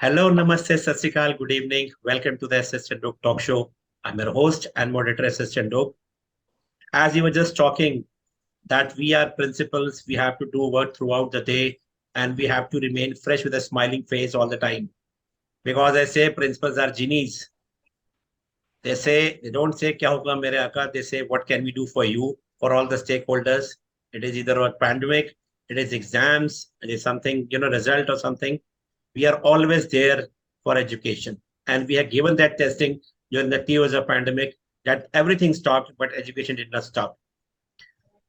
Hello, namaste, satsrikal, good evening. Welcome to the S.S.Chandhok talk show. I'm your host and moderator, S.S.Chandhok. As you were just talking, that we are principals, we have to do work throughout the day, and we have to remain fresh with a smiling face all the time. Because I say principals are genies. They don't say kya hoga mere aaka. They say what can we do for you, for all the stakeholders. It is either a pandemic, it is exams, it is something, result or something. We are always there for education. And we have given that testing during the 2 years of pandemic that everything stopped, but education did not stop.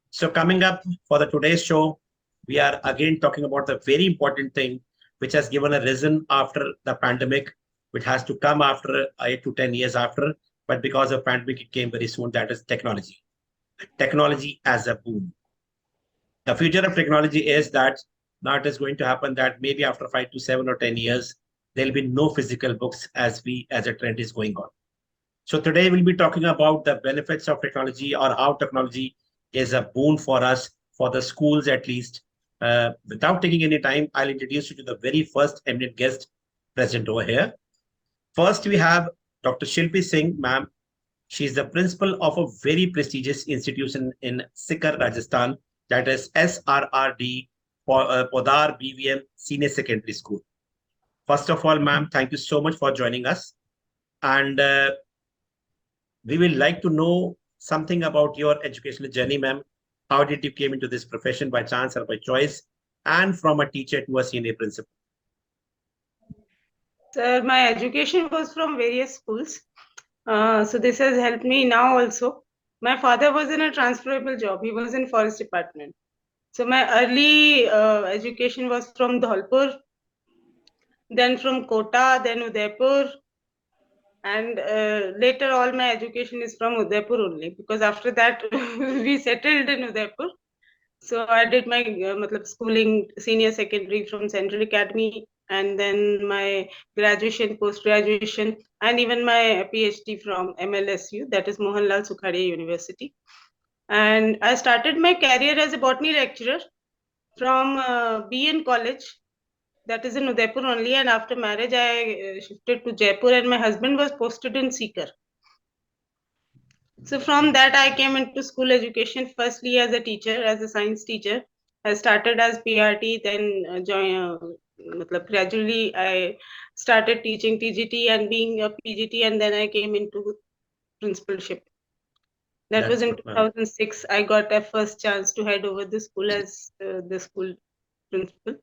So coming up for the today's show, we are again talking about the very important thing which has given a reason after the pandemic, which has to come after 8 to 10 years after, but because of pandemic, it came very soon. That is technology. Technology as a boon. The future of technology is that now it is going to happen that maybe after 5 to 7 or 10 years, there'll be no physical books as a trend is going on. So today we'll be talking about the benefits of technology or how technology is a boon for us, for the schools at least. Without taking any time, I'll introduce you to the very first eminent guest present over here. First, we have Dr. Shilpi Singh, ma'am. She's the principal of a very prestigious institution in Sikar, Rajasthan, that is SRRD, Podar BVM Senior Secondary School. First of all, ma'am, thank you so much for joining us. And we will like to know something about your educational journey, ma'am. How did you came into this profession, by chance or by choice, and from a teacher to a senior principal? Sir, my education was from various schools. So this has helped me now also. My father was in a transferable job. He was in forest department. So my early education was from Dholpur, then from Kota, then Udaipur, and later all my education is from Udaipur only, because after that we settled in Udaipur. So I did my schooling, senior secondary from Central Academy, and then my graduation, post graduation, and even my PhD from MLSU, that is Mohanlal Sukhadia University. And I started my career as a botany lecturer from BN College, that is in Udaipur only. And after marriage, I shifted to Jaipur, and my husband was posted in Sikar. So from that, I came into school education firstly as a teacher, as a science teacher. I started as PRT, then gradually I started teaching TGT and being a PGT, and then I came into principalship. That was That's in good, ma'am. 2006. I got a first chance to head over the school as the school principal.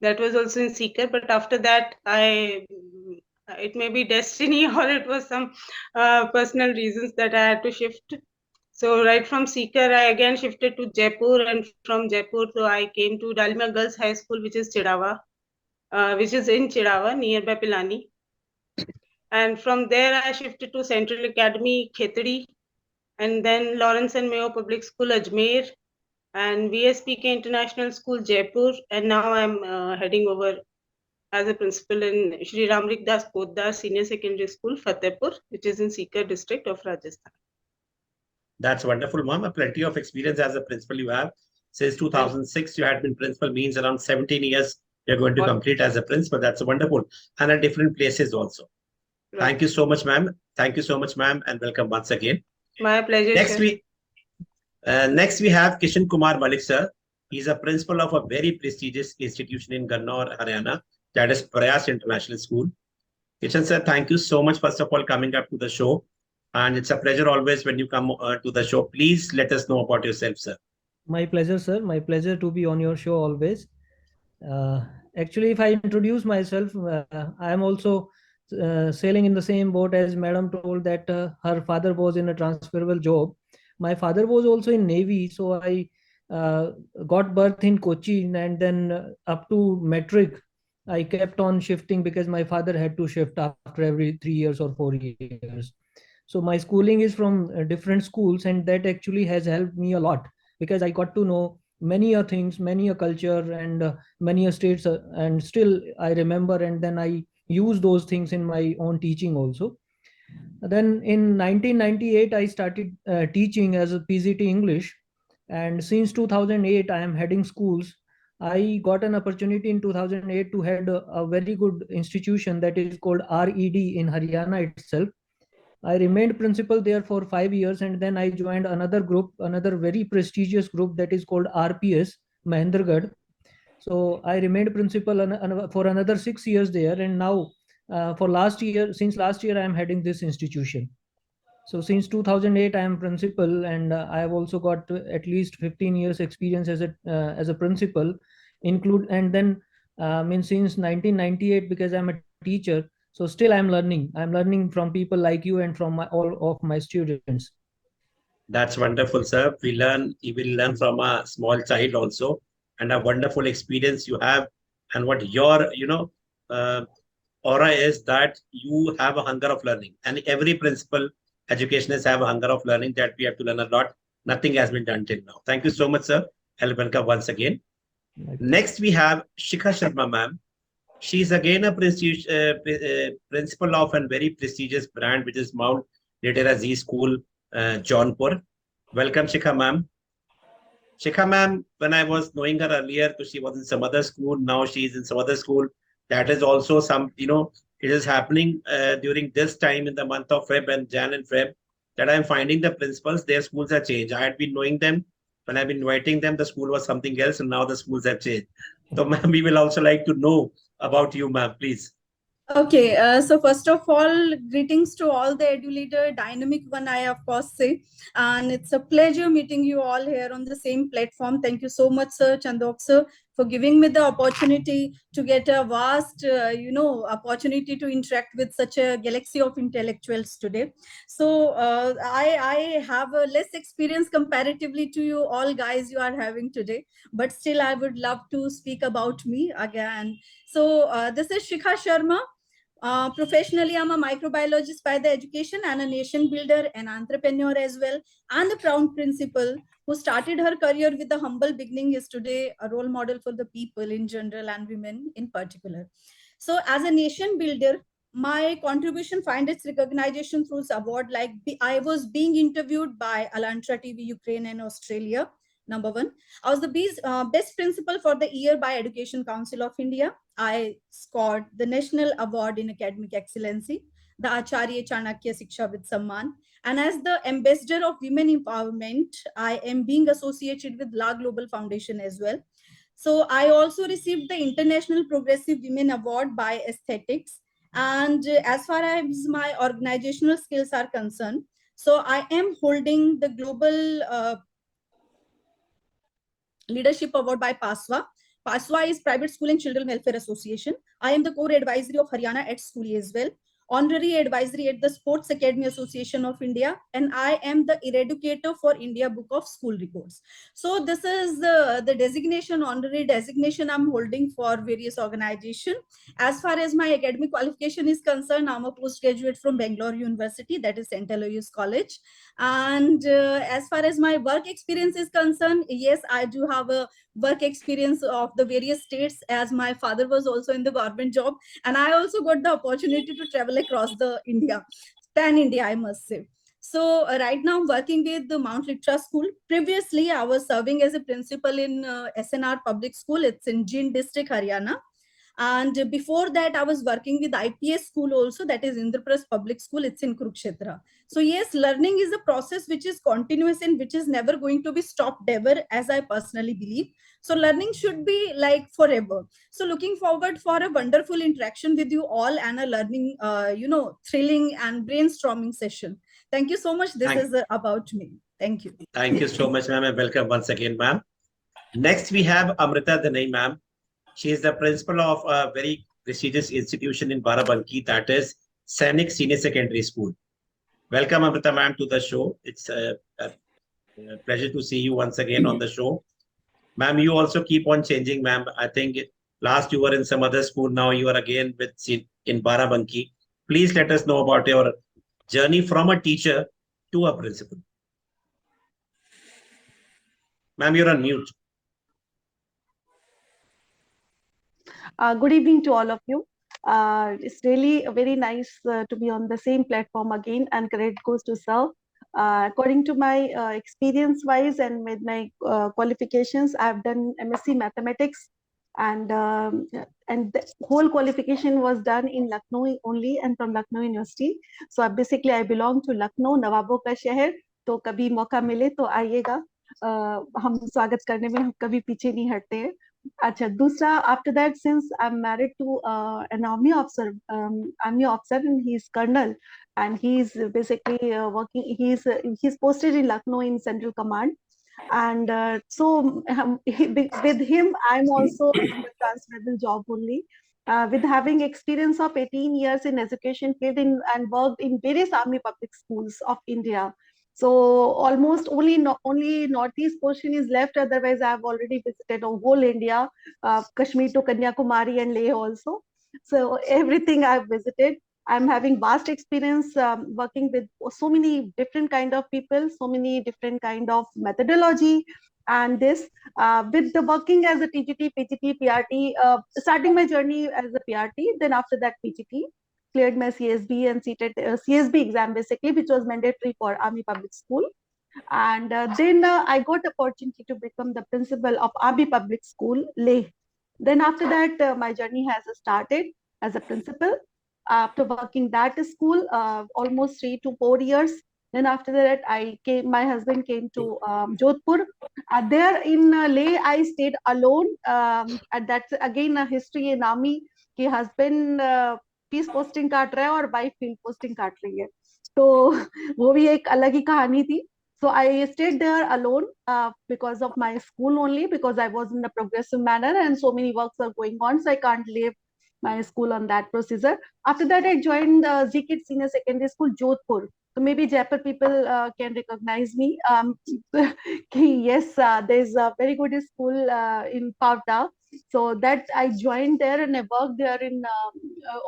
That was also in Seeker, but after that, it may be destiny or it was some personal reasons that I had to shift. So right from Seeker, I again shifted to Jaipur, and from Jaipur, so I came to Dalmia Girls High School, which is Chidava, which is in Chidava, nearby Pilani. And from there, I shifted to Central Academy, Khetri, and then Lawrence and Mayo Public School, Ajmer, and VSPK International School, Jaipur, and now I'm heading over as a principal in Shri Ramrik Das Poddar Senior Secondary School, Fatehpur, which is in Sikar district of Rajasthan. That's wonderful, ma'am. A plenty of experience as a principal you have. Since 2006, you had been principal, means around 17 years you're going to complete as a principal. That's wonderful. And at different places also. Right. Thank you so much, ma'am. Thank you so much, ma'am, and welcome once again. My pleasure, Next, sir. next we have Kishan Kumar Malik, sir. He's a principal of a very prestigious institution in Gannaur, Haryana, that is Prayas International School. Kishan, sir, thank you so much, first of all, coming up to the show. And it's a pleasure always when you come to the show. Please let us know about yourself, sir. My pleasure, sir. My pleasure to be on your show always. Uh, Actually, if I introduce myself, I am also sailing in the same boat as Madam told that her father was in a transferable job. My father was also in Navy, so I got birth in Kochi, and then up to metric, I kept on shifting because my father had to shift after every 3 years or 4 years. So my schooling is from different schools, and that actually has helped me a lot because I got to know many a things, many a culture, and many a states, and still I remember, and then I use those things in my own teaching also. Then in 1998, I started teaching as a PGT English, and since 2008, I am heading schools I got an opportunity in 2008 to head a very good institution that is called RED in Haryana itself. I remained principal there for 5 years, and then I joined another group, another very prestigious group that is called RPS, Mahendragarh. So I remained principal for another 6 years there, and now since last year, I am heading this institution. So since 2008, I am principal, and I have also got at least 15 years experience as a principal, include and then since 1998, because I'm a teacher. So still I'm learning. I'm learning from people like you and from all of my students. That's wonderful, sir. You will learn from a small child also, and a wonderful experience you have, and what your, uh, aura is that you have a hunger of learning, and every principal educationists have a hunger of learning that we have to learn a lot. Nothing has been done till now. Thank you so much, sir. I'll welcome once again. Next, we have Shikha Sharma, ma'am. She's again a principal of a very prestigious brand, which is Mount Litera Z School, Jaunpur. Welcome, Shikha, ma'am. Shikha, ma'am, when I was knowing her earlier, so she was in some other school. Now she's in some other school. That is also it is happening during this time in the month of Feb and Jan and Feb that I'm finding the principals, their schools have changed. I had been knowing them. When I've been inviting them, the school was something else, and now the schools have changed. So, ma'am, we will also like to know about you, ma'am, please. Okay, so first of all, greetings to all the EduLeader Dynamic One, I of course say, and it's a pleasure meeting you all here on the same platform. Thank you so much, sir, Chandhok sir, for giving me the opportunity to get a vast, opportunity to interact with such a galaxy of intellectuals today. So I have a less experience comparatively to you all guys you are having today, but still I would love to speak about me again. So this is Shikha Sharma. Professionally, I'm a microbiologist by the education and a nation builder and entrepreneur as well, and the proud principal who started her career with a humble beginning is today a role model for the people in general and women in particular. So, as a nation builder, my contribution find its recognition through award like I was being interviewed by Alantra TV Ukraine and Australia. Number one, I was the best principal for the year by Education Council of India. I scored the National Award in Academic Excellency, the Acharya Chanakya Siksha with Samman. And as the ambassador of women empowerment, I am being associated with La Global Foundation as well. So I also received the International Progressive Women Award by Aesthetics. And as far as my organizational skills are concerned, so I am holding the Global Leadership Award by PASWA. PASWA is Private School and Children Welfare Association. I am the core advisory of Haryana at School as well. Honorary advisory at the Sports Academy Association of India, and I am the eradicator for India Book of School Records. So this is the designation, honorary designation I'm holding for various organizations. As far as my academic qualification is concerned, I'm a postgraduate from Bangalore University, that is St. Aloysius College. And as far as my work experience is concerned, yes, I do have a work experience of the various states, as my father was also in the government job, and I also got the opportunity to travel across the India, pan India, I must say. So right now I'm working with the Mount Litera School. Previously, I was serving as a principal in SNR Public School. It's in Jind district, Haryana. And before that, I was working with IPS school also, that is Indraprasth Public School. It's in Kurukshetra. So yes, learning is a process which is continuous and which is never going to be stopped ever, as I personally believe. So learning should be like forever. So looking forward for a wonderful interaction with you all and a learning, thrilling and brainstorming session. Thank you so much. This is about me. Thank you. Thank you so much, ma'am, and welcome once again, ma'am. Next, we have Amrita Danai, ma'am. She is the principal of a very prestigious institution in Barabanki, that is Sainik Senior Secondary School. Welcome, Amrita, ma'am, to the show. It's a pleasure to see you once again on the show. Ma'am, you also keep on changing, ma'am. I think last you were in some other school, now you are again in Barabanki. Please let us know about your journey from a teacher to a principal. Ma'am, you're on mute. Good evening to all of you. It's really very nice to be on the same platform again, and credit goes to Sir According to my experience wise and with my qualifications, I've done MSc Mathematics, and the whole qualification was done in Lucknow only and from Lucknow University. So basically I belong to Lucknow, नवाबों का शहर. तो कभी मौका मिले तो आइएगा. हम स्वागत करने में हम कभी पीछे नहीं हटते हैं. अच्छा, दूसरा, after that, since I'm married to an army officer, and he's colonel, and he's basically working. He's posted in Lucknow in Central Command, and so with him, I'm also in the transferable job only. With having experience of 18 years in education field and worked in various army public schools of India. So almost only northeast portion is left. Otherwise, I've already visited whole India, Kashmir to Kanyakumari and Leh also. So everything I've visited. I'm having vast experience working with so many different kind of people, so many different kind of methodology, and this with the working as a TGT, PGT, PRT, starting my journey as a PRT, then after that PGT, cleared my CSB and seated CSB exam basically, which was mandatory for Army Public School. And then I got opportunity to become the principal of Army Public School, Leh. Then after that, my journey has started as a principal. After working that school almost 3 to 4 years, then after that my husband came to Jodhpur. There in Leh, I stayed alone. And that's again a history in army कि husband piece posting काट रहा है और wife field posting काट रही है, तो वो भी एक अलग ही कहानी थी. So I stayed there alone because of my school only, because I was in a progressive manner and so many works are going on, so I can't leave my school on that procedure. After that, I joined ZKID Senior Secondary School, Jodhpur. So maybe Jaipur people can recognize me. Yes, there's a very good school in Pavda. So that I joined there and I worked there in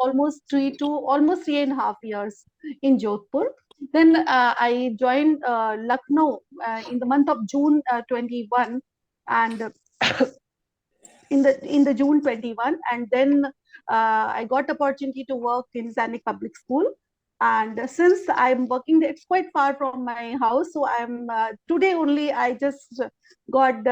almost 3.5 years in Jodhpur. Then I joined Lucknow in the month of June 21, and in the June 21, and then I got opportunity to work in Sainik Public School. And since I'm working there, it's quite far from my house, so I'm today only I just got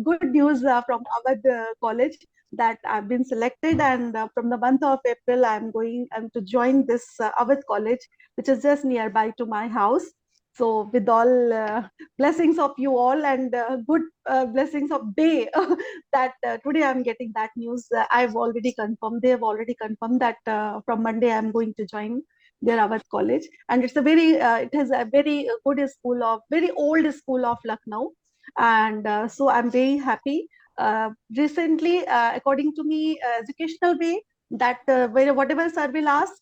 good news from Awadh College that I've been selected, and from the month of April I'm going to join this Awadh College, which is just nearby to my house. So with all blessings of you all and good blessings of Bay, that today I'm getting that news. I've already confirmed. They have already confirmed that from Monday I'm going to join their Awadh College, and it's a it has a very good school of very old school of Lucknow, and so I'm very happy. Recently, according to me, educational way that whatever sir will ask,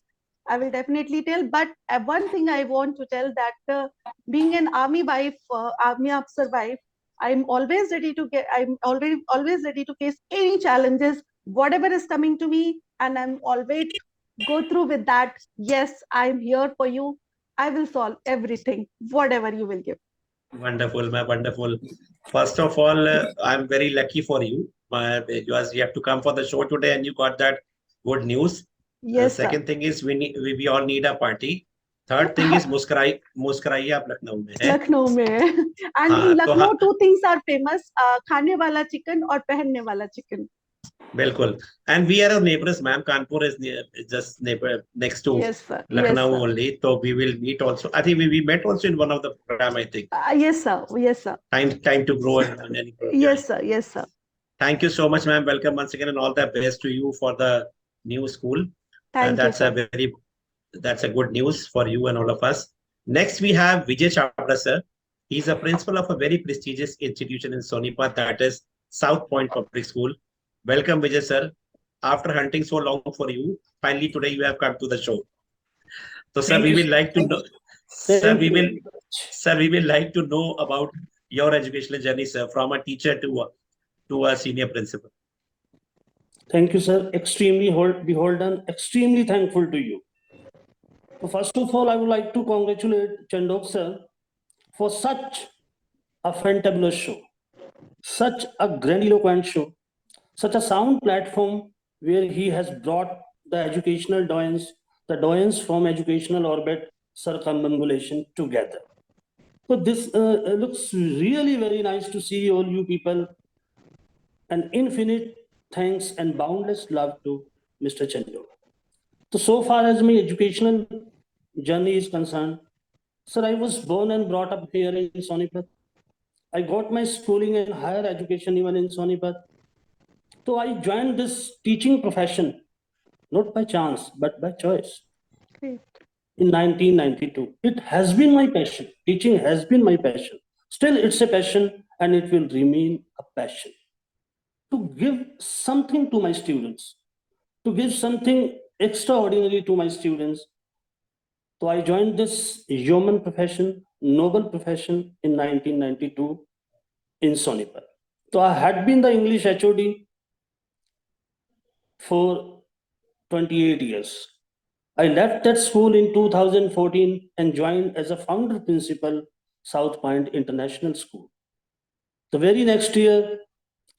I will definitely tell. But one thing I want to tell that being an army wife, army officer wife, I'm always ready to always ready to face any challenges, whatever is coming to me, and I'm always go through with that. Yes, I'm here for you. I will solve everything, whatever you will give. Wonderful, my wonderful. First of all, I'm very lucky for you. Because you have to come for the show today and you got that good news. Yes, The second thing is we all need a party. Third thing is मुस्कुराइए आप लखनऊ में है. लखनऊ में. And in Lucknow, two things are famous: खाने वाला chicken और पहनने वाला chicken. बिल्कुल. And we are our neighbors, ma'am. Kanpur is just next to Yes, sir. Lucknow Yes, only. So we will meet also. I think we met also in one of the program, I think. yes, sir. Yes, sir. Time to grow in any program. Yes, sir. Yes, sir. Thank you so much, ma'am. Welcome once again, and all the best to you for the new school. Thank you, sir. That's a good news for you and all of us. Next, we have Vijay Chavda, sir. He's a principal of a very prestigious institution in Sonipat, that is South Point Public School. Welcome, Vijay, sir. After hunting so long for you, finally today you have come to the show. So, sir, we will like to know. Sir, we will like to know about your educational journey, sir, from a teacher to a senior principal. Thank you, sir. Extremely beholden, extremely thankful to you. So first of all, I would like to congratulate Chandhok, sir, for such a fantabulous show, such a grandiloquent show, such a sound platform where he has brought the doyens from educational orbit circumambulation together. So this looks really very nice to see all you people. And infinite thanks and boundless love to Mr. Chandhok. So far as my educational journey is concerned, sir, I was born and brought up here in Sonipat. I got my schooling and higher education even in Sonipat. So I joined this teaching profession, not by chance, but by choice. Great. In 1992. It has been my passion. Teaching has been my passion. Still, it's a passion and it will remain a passion. To give something to my students, to give something extraordinary to my students. So I joined this yeoman profession, noble profession in 1992 in Sonipat. So I had been the English HOD for 28 years. I left that school in 2014 and joined as a founder principal South Point International School. The very next year,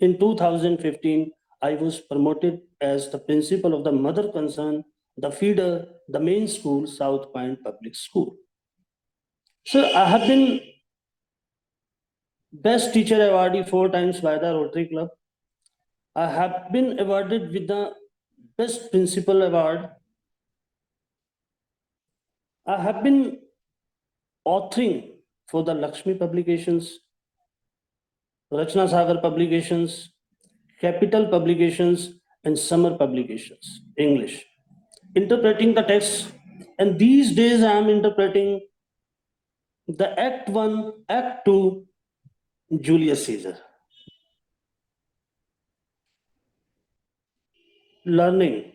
in 2015, I was promoted as the principal of the mother concern, the feeder, the main school, South Point Public School. So I have been Best Teacher Awardee 4 times by the Rotary Club. I have been awarded with the Best Principal Award. I have been authoring for the Lakshmi Publications, Rachna Sagar Publications, Capital Publications, and Summer Publications, English. Interpreting the text, and these days I am interpreting the Act 1, Act 2, Julius Caesar. Learning.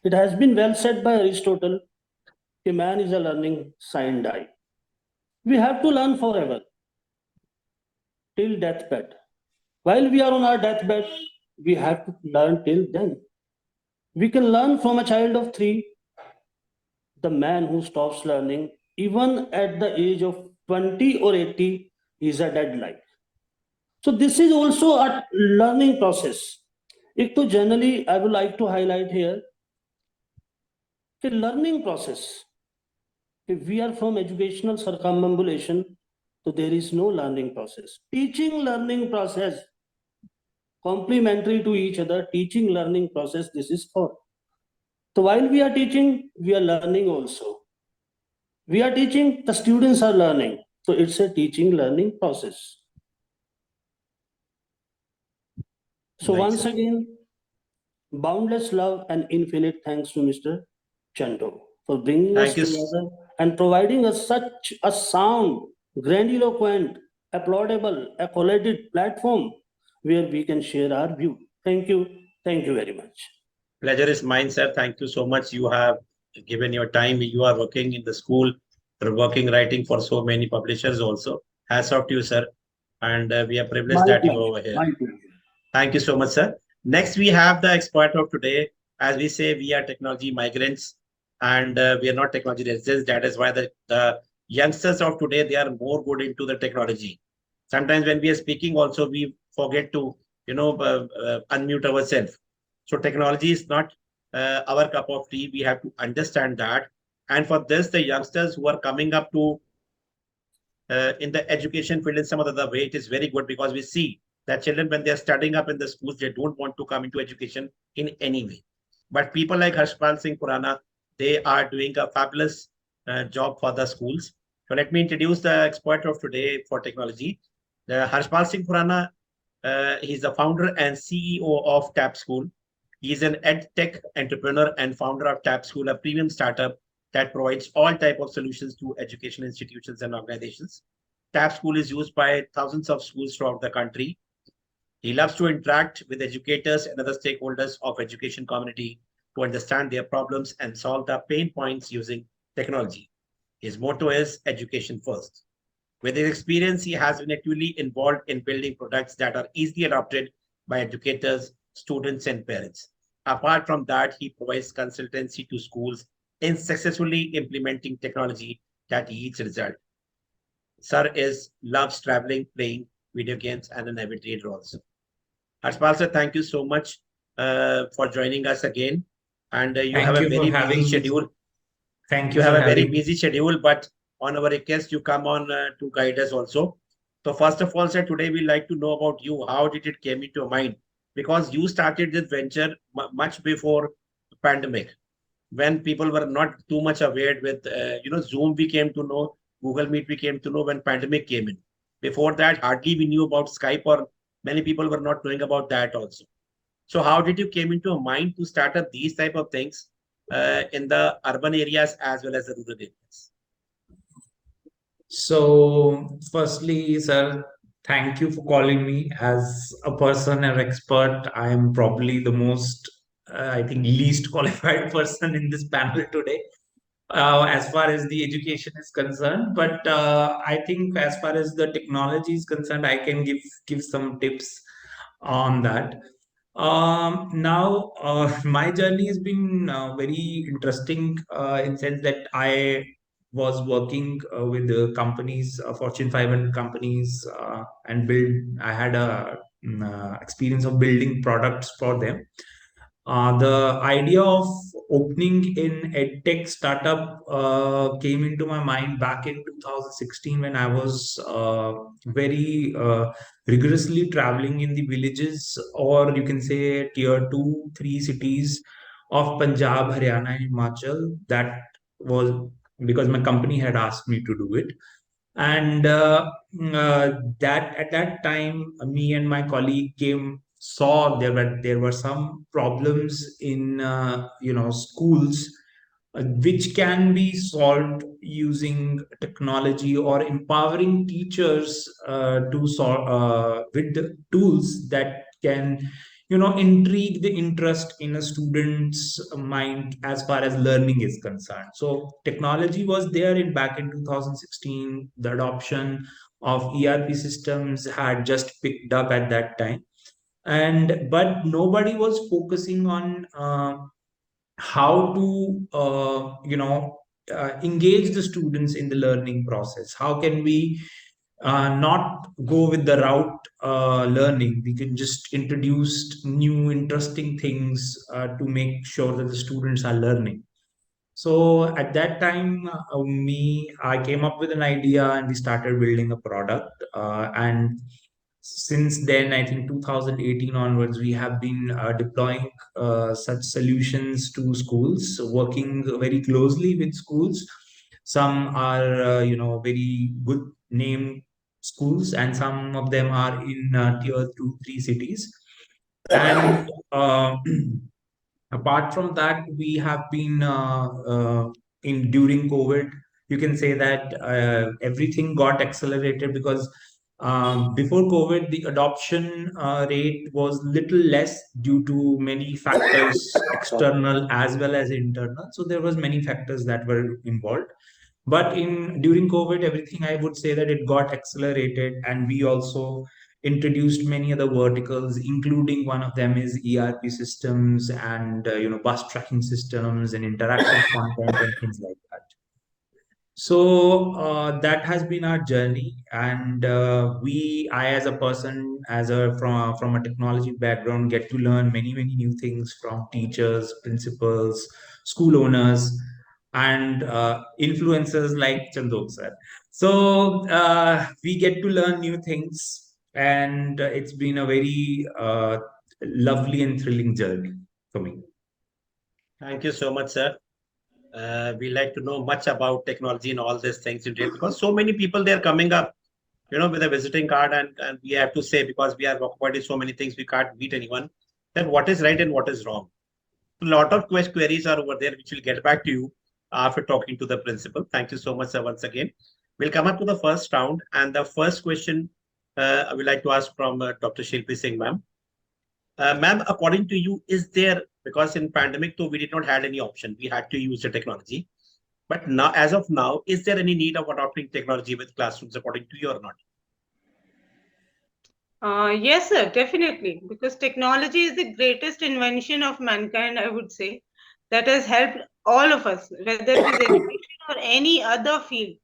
It has been well said by Aristotle, a man is a learning sine. We have to learn forever, till deathbed. While we are on our deathbed, we have to learn till then. We can learn from a child of 3, the man who stops learning, even at the age of 20 or 80, is a dead life. So this is also a learning process. Ek to generally, I would like to highlight here the learning process. If we are from educational circumambulation, so there is no learning process. Teaching learning process, complementary to each other, teaching learning process, this is thought. So while we are teaching, we are learning also. We are teaching, the students are learning. So it's a teaching learning process. So Nice. once again, boundless love and infinite thanks to Mr. Chandhok for bringing us Thank you. together and providing us such a sound, grandiloquent, applaudable, accoladed platform where we can share our view. Thank you. Thank you very much. Pleasure is mine, sir. Thank you so much. You have given your time. You are working in the school, you're working, writing for so many publishers also. Hats off to you, sir. And we are privileged that you are over here. My pleasure. Thank you so much, sir. Next, we have the expert of today. As we say, we are technology migrants and we are not technology residents. That is why the youngsters of today, they are more good into the technology. Sometimes when we are speaking also, we forget to, unmute ourselves. So technology is not our cup of tea. We have to understand that. And for this, the youngsters who are coming up to in the education field in some other way, it is very good because we see that children, when they're studying up in the schools, they don't want to come into education in any way. But people like Harshpal Singh Khurana, they are doing a fabulous job for the schools. So let me introduce the expert of today for technology. Harshpal Singh Khurana, he's the founder and CEO of TAP School. He's an ed-tech entrepreneur and founder of TAP School, a premium startup that provides all type of solutions to education institutions and organizations. TAP School is used by thousands of schools throughout the country. He loves to interact with educators and other stakeholders of education community to understand their problems and solve the pain points using technology. His motto is education first. With his experience, he has been actively involved in building products that are easily adopted by educators, students, and parents. Apart from that, he provides consultancy to schools in successfully implementing technology that yields result. Sir loves traveling, playing video games, and an avid reader also. Harshpal sir, thank you so much for joining us again. And you have a very busy schedule. Thank you you have for a very having me. busy schedule, but on our request, you come on to guide us also. So first of all, sir, today we like to know about you. How did it came into your mind? Because you started this venture much before the pandemic, when people were not too much aware with, Zoom we came to know, Google Meet we came to know when pandemic came in. Before that, hardly we knew about Skype, or many people were not knowing about that also. So how did you came into your mind to start up these type of things in the urban areas as well as the rural areas? So, firstly, sir, thank you for calling me. As a person or expert, I am probably the most, I think, least qualified person in this panel today, as far as the education is concerned. But I think, as far as the technology is concerned, I can give some tips on that. Now, my journey has been very interesting in sense that I was working with the companies, Fortune 500 companies, and I had a experience of building products for them. The idea of opening in edtech startup came into my mind back in 2016 when I was very rigorously traveling in the villages, or you can say tier 2, 3 cities of Punjab, Haryana, and Himachal. That was because my company had asked me to do it. And that at that time, me and my colleague saw there were some problems in schools, which can be solved using technology or empowering teachers to solve with the tools that can intrigue the interest in a student's mind as far as learning is concerned. So technology was there in back in 2016. The adoption of ERP systems had just picked up at that time, and but nobody was focusing on how to engage the students in the learning process. How can we not go with the route learning? We can just introduce new interesting things to make sure that the students are learning. So at that time, I came up with an idea and we started building a product. And since then, I think 2018 onwards, we have been deploying such solutions to schools, working very closely with schools. Some are, very good name schools, and some of them are in tier 2, 3 cities. And apart from that, we have been in during COVID. You can say that everything got accelerated because before COVID, the adoption rate was little less due to many factors, external as well as internal. So there was many factors that were involved. But in during COVID, everything, I would say that it got accelerated, and we also introduced many other verticals, including one of them is ERP systems and bus tracking systems and interactive content and things like that. So that has been our journey, and I, as a person, from a technology background, get to learn many new things from teachers, principals, school owners, and influencers like Chandok sir. So we get to learn new things, and it's been a very lovely and thrilling journey for me. Thank you so much, sir. We like to know much about technology and all these things in detail, because so many people they're coming up, with a visiting card, and we have to say, because we are occupied with so many things, we can't meet anyone, then what is right and what is wrong. A lot of queries are over there, which will get back to you after talking to the principal. Thank you so much, sir, once again. We'll come up to the first round, and the first question I would like to ask from Dr. Shilpi Singh, ma'am. Ma'am, according to you, is there, because in pandemic, though we did not had any option, we had to use the technology. But now, as of now, is there any need of adopting technology with classrooms, according to you, or not? Yes, sir, definitely. Because technology is the greatest invention of mankind, I would say, that has helped all of us, whether it is education or any other field.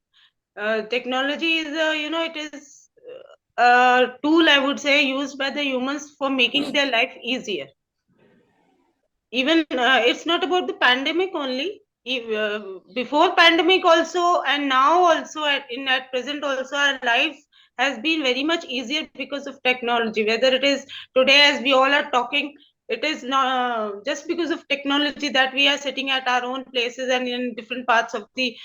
Technology is, it is a tool, I would say, used by the humans for making their life easier. Even it's not about the pandemic only. before pandemic also, and now also at present also, our life has been very much easier because of technology. Whether it is today as we all are talking, it is not just because of technology that we are sitting at our own places and in different parts of the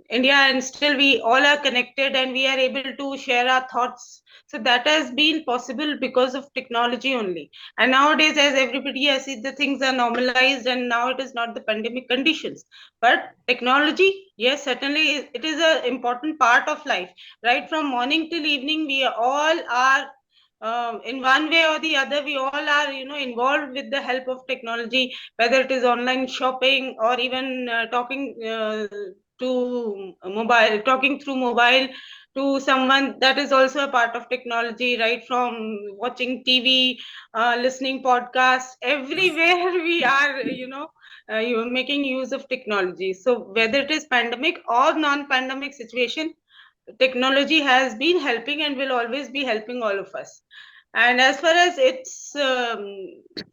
India, and still we all are connected and we are able to share our thoughts. So that has been possible because of technology only. And nowadays, as everybody has seen, the things are normalized, and now it is not the pandemic conditions. But technology, yes, certainly it is an important part of life. Right from morning till evening, we all are in one way or the other, we all are, involved with the help of technology, whether it is online shopping or even talking through mobile to someone. That is also a part of technology, right from watching TV, listening podcasts, everywhere we are, you making use of technology. So whether it is pandemic or non-pandemic situation, technology has been helping and will always be helping all of us. And as far as its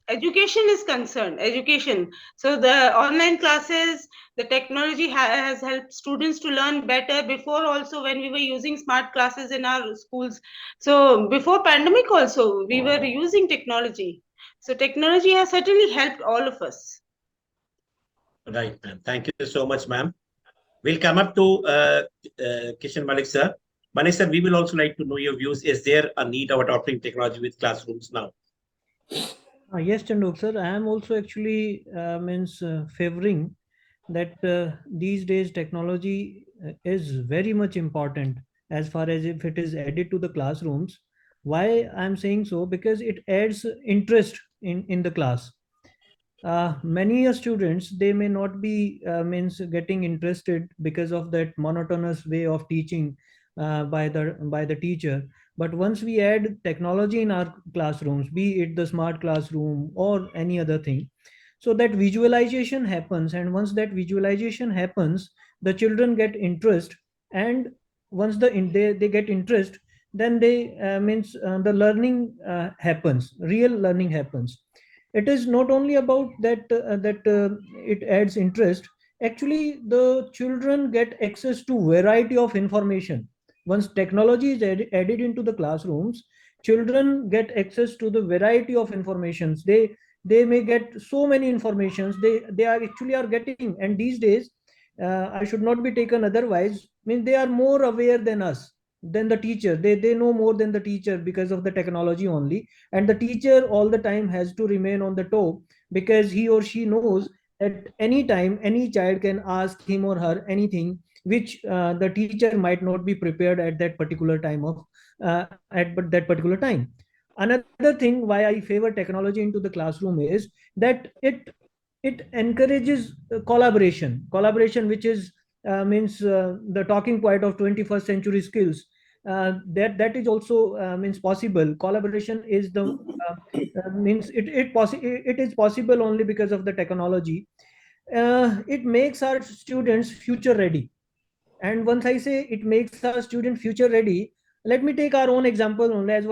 education is concerned, education, so the online classes, the technology has helped students to learn better. Before also, when we were using smart classes in our schools, so before pandemic also we were using technology. So technology has certainly helped all of us. Right, ma'am. Thank you so much, ma'am. We'll come up to Kishan Malik, sir. Malik, sir, we will also like to know your views. Is there a need of adopting technology with classrooms now? Yes, Chandok sir, I am also actually means favoring that these days technology is very much important as far as if it is added to the classrooms. Why I'm saying so? Because it adds interest in the class. Many students, they may not be means getting interested because of that monotonous way of teaching by the teacher. But once we add technology in our classrooms, be it the smart classroom or any other thing, so that visualization happens, and once that visualization happens, the children get interest. And once they get interest, then they means the learning happens, real learning happens. It is not only about that it adds interest. Actually, the children get access to variety of information. Once technology is added into the classrooms, children get access to the variety of informations. They may get so many informations they are actually are getting. And these days, I should not be taken otherwise, means they are more aware than us, than the teacher. They know more than the teacher because of the technology only. And the teacher all the time has to remain on the top, because he or she knows at any time any child can ask him or her anything, which the teacher might not be prepared at that particular time of at that particular time. Another thing why I favor technology into the classroom is that it encourages collaboration, which is means the talking point of 21st century skills. That is also means possible. Collaboration is the means it is possible only because of the technology. It makes our students future ready. And once I say it makes our student future ready, let me take our own example only, as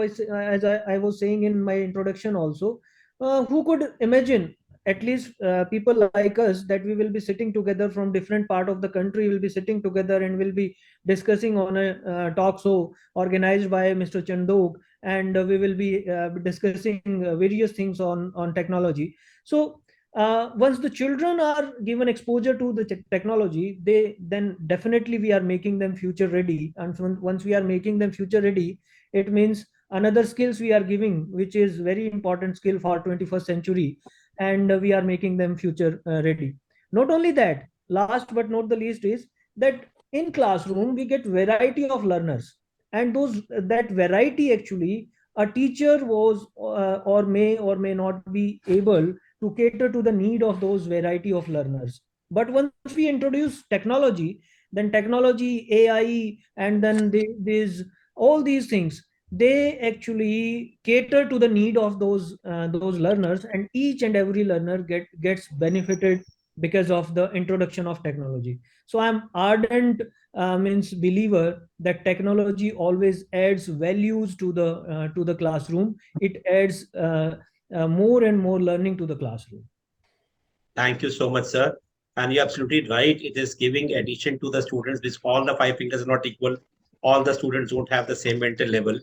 I was saying in my introduction also. Who could imagine, at least people like us, that we will be sitting together from different part of the country, will be sitting together and will be discussing on a talk show organized by Mr. Chandok, and we will be discussing various things on technology. So once the children are given exposure to the technology, they then definitely we are making them future ready. And once we are making them future ready, it means another skills we are giving, which is very important skill for 21st century. And we are making them future ready. Not only that, last but not the least is that in classroom we get variety of learners. And those that variety, actually a teacher was or may not be able to cater to the need of those variety of learners. But once we introduce technology, then technology, AI, and then these all these things, they actually cater to the need of those learners, and each and every learner gets benefited because of the introduction of technology. So I'm ardent means believer that technology always adds values to the classroom. It adds more and more learning to the classroom. Thank you so much, sir. And you're absolutely right. It is giving addition to the students, which all the five fingers are not equal. All the students don't have the same mental level.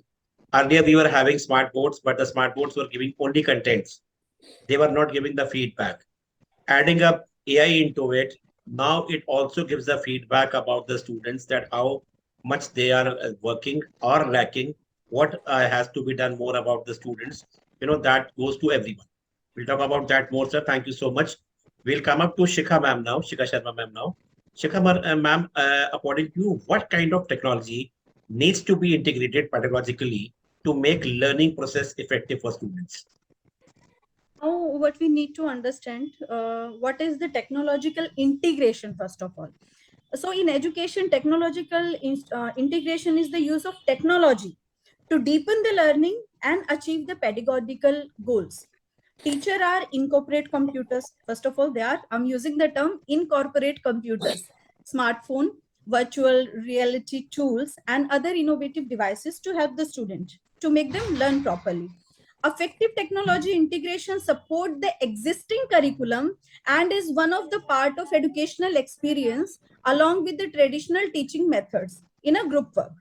Earlier, we were having smart boards, but the smart boards were giving only contents. They were not giving the feedback. Adding up AI into it, now it also gives the feedback about the students that how much they are working or lacking, what has to be done more about the students. That goes to everyone. We'll talk about that more, sir. Thank you so much. We'll come up to Shikha ma'am now, Shikha Sharma ma'am now. Shikha ma'am, according to you, what kind of technology needs to be integrated pedagogically to make learning process effective for students? Now, what we need to understand, what is the technological integration, first of all. So in education, technological integration is the use of technology to deepen the learning and achieve the pedagogical goals. Teacher are incorporate computers. First of all, I'm using the term incorporate computers, smartphone, virtual reality tools, and other innovative devices to help the student to make them learn properly. Effective technology integration support the existing curriculum and is one of the part of educational experience along with the traditional teaching methods in a group work.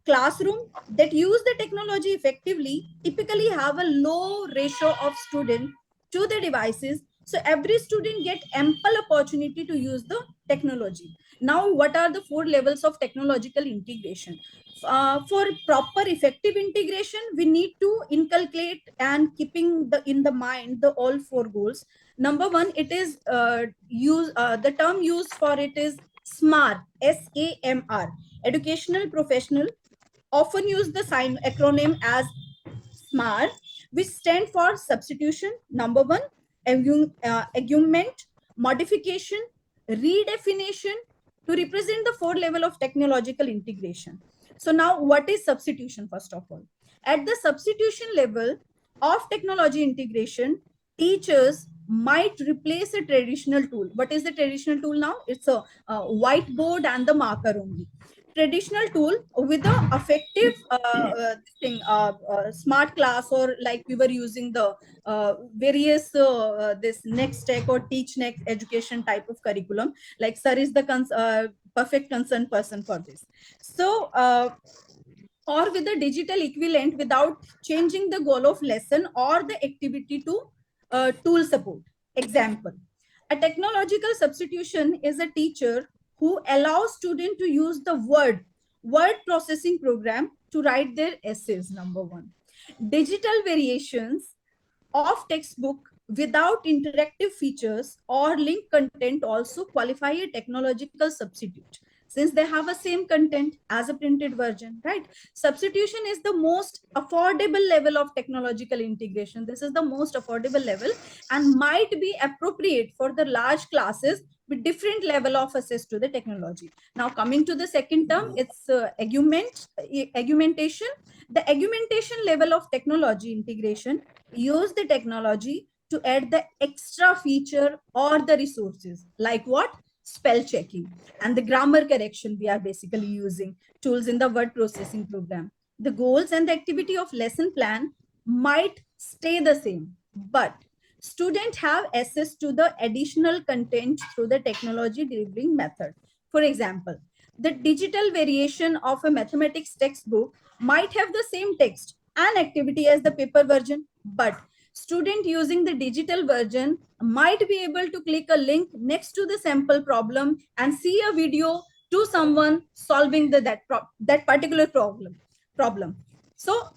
Classroom that use the technology effectively typically have a low ratio of student to the devices, so every student get ample opportunity to use the technology. Now, what are the four levels of technological integration? For proper effective integration, we need to inculcate and keeping in the mind the all four goals. Number one, it is the term used for it is SMART, SAMR, educational professional, often use the sign acronym as SMART, which stand for substitution, number one, augment, modification, redefinition, to represent the four level of technological integration. So now what is substitution, first of all? At the substitution level of technology integration, teachers might replace a traditional tool. What is the traditional tool now? It's a whiteboard and the marker only. Traditional tool with the effective smart class, or like we were using the various this next tech or teach next education type of curriculum, like sir is the perfect concerned person for this. So or with the digital equivalent without changing the goal of lesson or the activity to tool support. Example, a technological substitution is a teacher who allows student to use the word processing program to write their essays, number one. Digital variations of textbook without interactive features or link content also qualify a technological substitute, since they have a same content as a printed version, right? Substitution is the most affordable level of technological integration. This is the most affordable level and might be appropriate for the large classes with different level of access to the technology. Now coming to the second term, it's augmentation. The augmentation level of technology integration use the technology to add the extra feature or the resources, like what? Spell checking and the grammar correction. We are basically using tools in the word processing program. The goals and the activity of lesson plan might stay the same, but students have access to the additional content through the technology delivering method. For example, the digital variation of a mathematics textbook might have the same text and activity as the paper version, but student using the digital version might be able to click a link next to the sample problem and see a video to someone solving that particular problem. So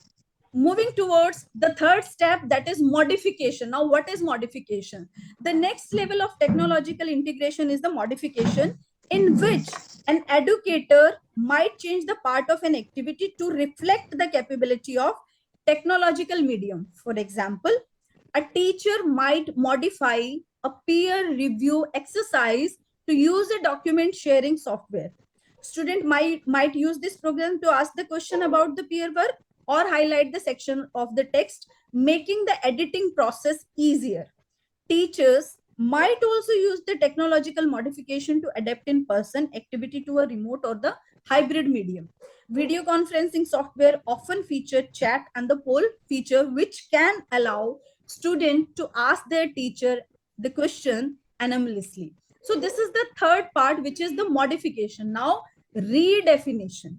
moving towards the third step, that is modification. Now what is modification? The next level of technological integration is the modification, in which an educator might change the part of an activity to reflect the capability of technological medium. For example, a teacher might modify a peer review exercise to use a document sharing software. Student might use this program to ask the question about the peer work or highlight the section of the text, making the editing process easier. Teachers might also use the technological modification to adapt in-person activity to a remote or the hybrid medium. Video conferencing software often feature chat and the poll feature, which can allow students to ask their teacher the question anonymously. So this is the third part, which is the modification. Now, redefinition.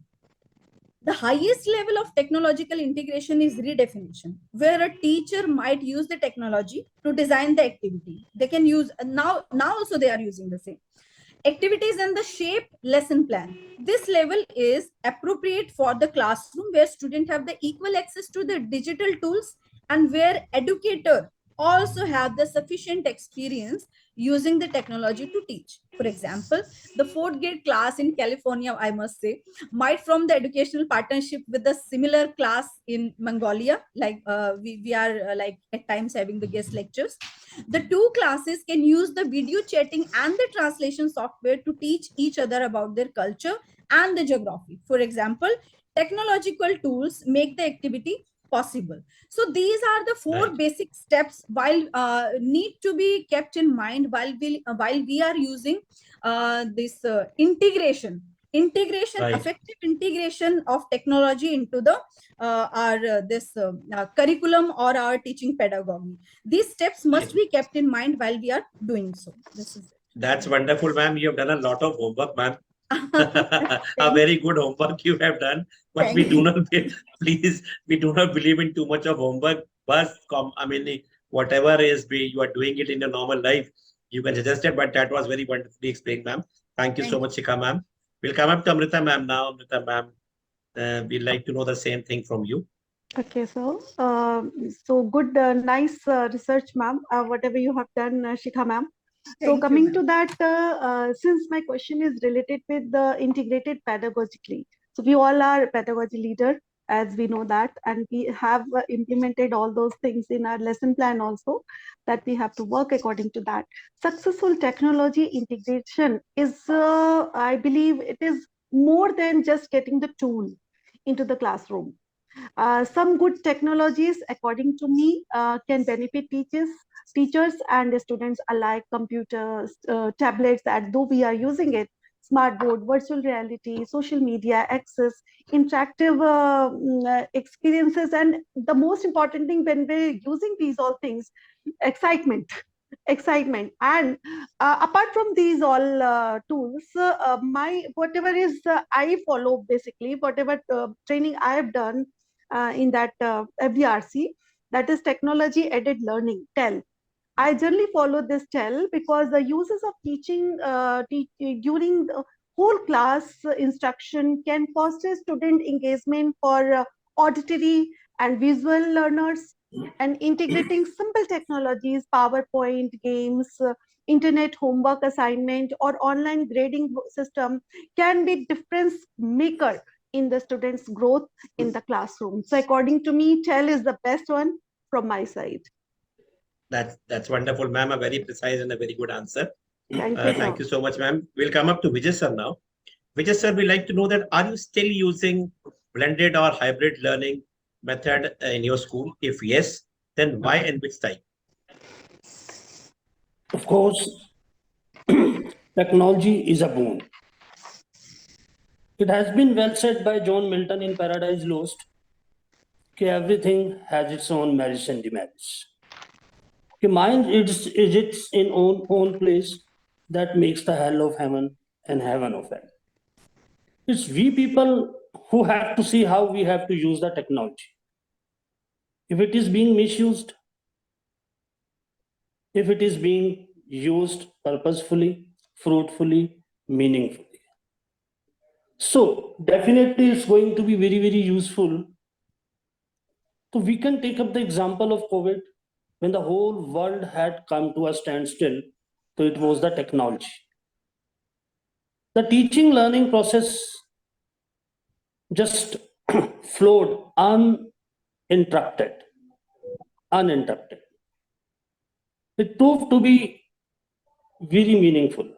The highest level of technological integration is redefinition, where a teacher might use the technology to design the activity. They can use now also they are using the same activities and the shape lesson plan. This level is appropriate for the classroom where students have the equal access to the digital tools and where educator also have the sufficient experience using the technology to teach. For example, the fourth grade class in California, I must say, might form the educational partnership with a similar class in Mongolia. Like we are like at times having the guest lectures. The two classes can use the video chatting and the translation software to teach each other about their culture and the geography. For example, technological tools make the activity possible. So these are the four Right. basic steps while need to be kept in mind while we are using this integration, Right. effective integration of technology into the our this curriculum or our teaching pedagogy. These steps must be kept in mind while we are doing so. This is That's wonderful, ma'am. You have done a lot of homework, ma'am. it. A very good homework you have done, but we Thank do you. not please, we do not believe in too much of homework. But I mean, whatever is you are doing it in your normal life, you can suggest it. But that was very wonderfully explained, ma'am. Thank you so Thank much, Shikha, ma'am. We'll come up to Amrita, ma'am now. Amrita, ma'am, we'd like to know the same thing from you. Okay, so good, nice research, ma'am. Whatever you have done, Shikha, ma'am. So Thank you, coming ma'am. to that, since my question is related with the integrated pedagogically, so we all are pedagogy leader, as we know that, and we have implemented all those things in our lesson plan also, that we have to work according to that. Successful technology integration is, I believe, it is more than just getting the tool into the classroom. Some good technologies, according to me, can benefit teachers and students alike. Computers, tablets, that though we are using it, smart board, virtual reality, social media access, interactive experiences, and the most important thing when we're using these all things, excitement. Excitement. And apart from these all tools, my whatever is I follow, basically whatever training I have done in that FDRC, that is technology aided learning, TEL. I generally follow this TEL because the uses of teaching during the whole class instruction can foster student engagement for auditory and visual learners, and integrating simple technologies, PowerPoint, games, internet homework assignment, or online grading system can be difference maker in the students' growth in the classroom. So according to me, TEL is the best one from my side. That's wonderful, ma'am. A very precise and a very good answer. Thank you, Thank sir. you so much, ma'am. We'll come up to Vijay sir now. Vijay sir, we'd like to know that are you still using blended or hybrid learning method in your school? If yes, then why and which type? Of course, technology is a boon. It has been well said by John Milton in Paradise Lost that everything has its own merits and demerits. Mind is its in own place that makes the hell of heaven and heaven of hell. It's we people who have to see how we have to use the technology. If it is being misused, if it is being used purposefully, fruitfully, meaningfully. So definitely it's going to be very, very useful. So we can take up the example of COVID when the whole world had come to a standstill. So it was the technology. The teaching learning process just flowed uninterrupted. Uninterrupted. It proved to be very meaningful.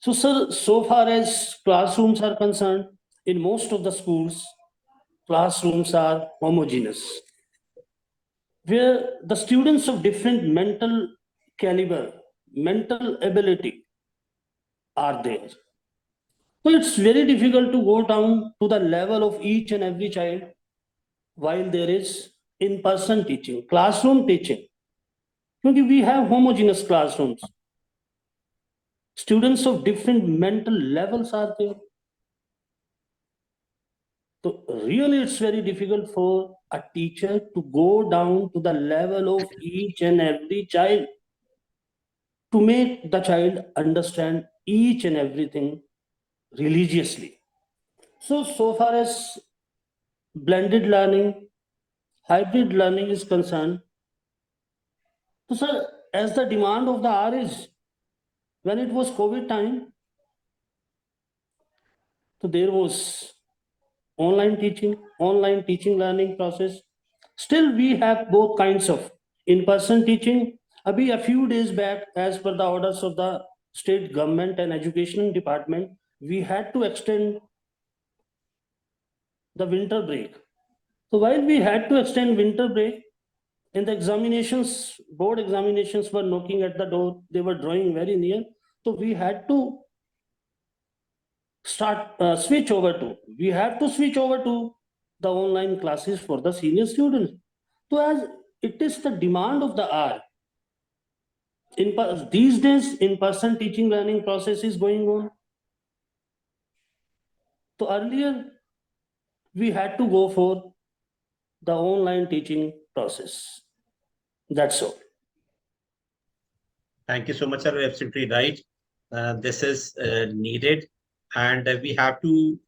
So, sir, so far as classrooms are concerned, in most of the schools, classrooms are homogeneous, where the students of different mental caliber, mental ability are there. So it's very difficult to go down to the level of each and every child while there is in-person teaching, classroom teaching. Because we have homogeneous classrooms. Students of different mental levels are there. So really, it's very difficult for a teacher to go down to the level of each and every child to make the child understand each and everything religiously. So far as blended learning, hybrid learning is concerned, so sir, as the demand of the hour is, when it was COVID time, so there was online teaching learning process. Still, we have both kinds of in-person teaching. Abhi, a few days back, as per the orders of the state government and education department, we had to extend the winter break. So while we had to extend winter break, in the examinations, board examinations were knocking at the door. They were drawing very near. So we had to switch over to. We have to switch over to the online classes for the senior students. So as it is the demand of the hour, these days in-person teaching learning process is going on. So earlier we had to go for the online teaching process. That's all. Thank you so much, sir. You're absolutely right. This is needed, and we have to,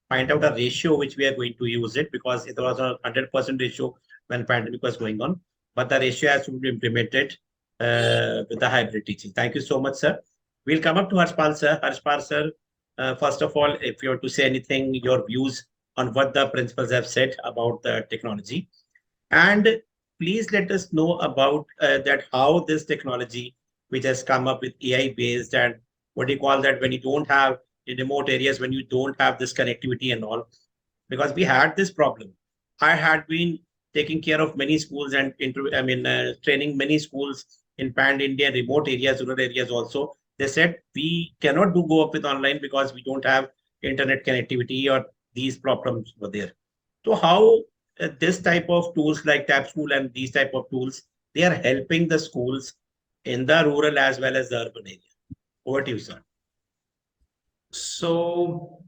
find out a ratio which we are going to use it, because it was a 100% ratio when pandemic was going on. But the ratio has to be implemented with the hybrid teaching. Thank you so much, sir. We'll come up to Harshpal sir. Harshpal sir, first of all, if you have to say anything, your views on what the principals have said about the technology. And please let us know about that how this technology, which has come up with AI based, and what do you call that, when you don't have in remote areas, when you don't have this connectivity and all, because we had this problem. I had been taking care of many schools and training many schools in pan India, remote areas, rural areas also. They said we cannot go up with online because we don't have internet connectivity, or these problems were there. So how this type of tools like Tap School and these type of tools, they are helping the schools in the rural as well as the urban area. Over to you, sir. So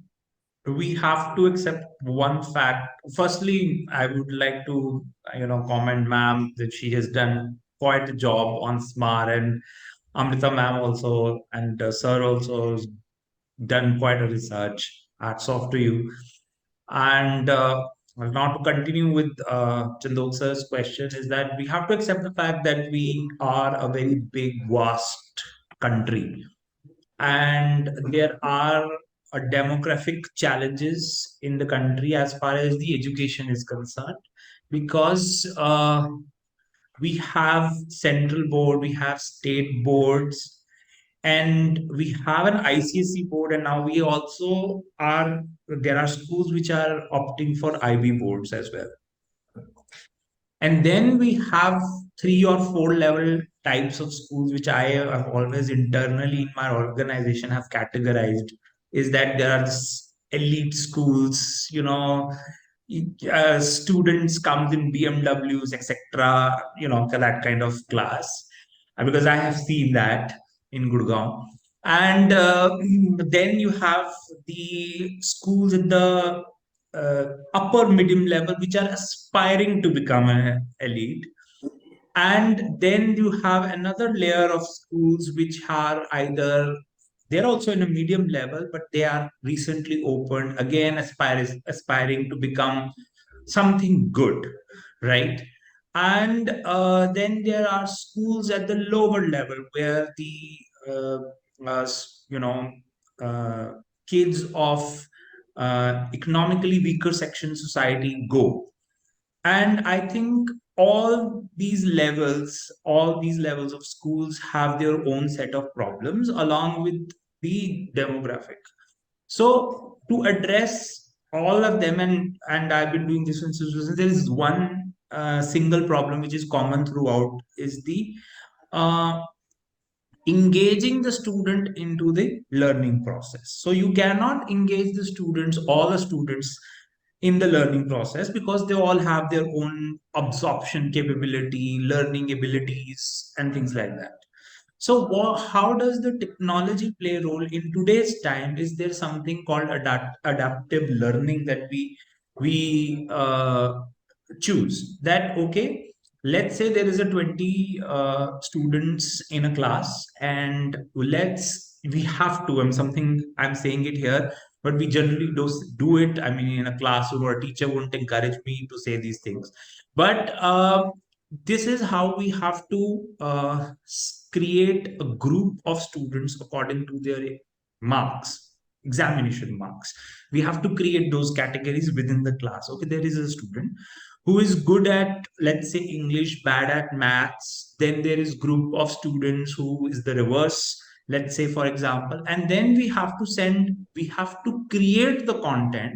we have to accept one fact. Firstly, I would like to, comment ma'am that she has done quite a job on SMAR, and Amrita ma'am also, and sir also has done quite a research. Hats off to you. And now to continue with Chandok sir's question is that we have to accept the fact that we are a very big, vast country, and there are demographic challenges in the country as far as the education is concerned, because we have central board, we have state boards, and we have an ICSE board, and now we also are there are schools which are opting for IB boards as well. And then we have 3 or 4 level types of schools, which I have always internally in my organization have categorized. Is that there are elite schools, students comes in BMWs, etc., that kind of class. Because I have seen that in Gurgaon. And then you have the schools at the upper medium level, which are aspiring to become an elite. And then you have another layer of schools which are either they're also in a medium level, but they are recently opened, again aspiring to become something good, right? And then there are schools at the lower level where the uh, you know uh, kids of economically weaker section society go. And I think all these levels of schools have their own set of problems along with the demographic. So to address all of them, and I've been doing this since there is one single problem which is common throughout, is the uh, engaging the student into the learning process. So you cannot engage all the students in the learning process, because they all have their own absorption capability, learning abilities, and things like that. So how does the technology play a role in today's time? Is there something called adaptive learning that we choose? That okay, let's say there is a 20 students in a class, and we have to, I'm saying it here, but we generally do it, I mean, in a classroom, or a teacher wouldn't encourage me to say these things, but this is how we have to create a group of students according to their marks, examination marks. We have to create those categories within the class. Okay, there is a student who is good at, let's say, English, bad at maths. Then there is group of students who is the reverse, let's say, for example. And then we have to create the content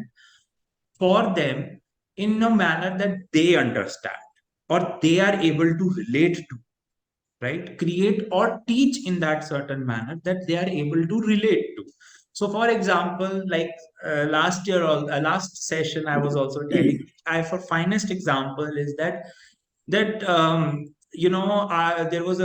for them in a manner that they understand or they are able to relate to, right? Create or teach in that certain manner that they are able to relate to. So for example, like last session I was also telling, for finest example is that there was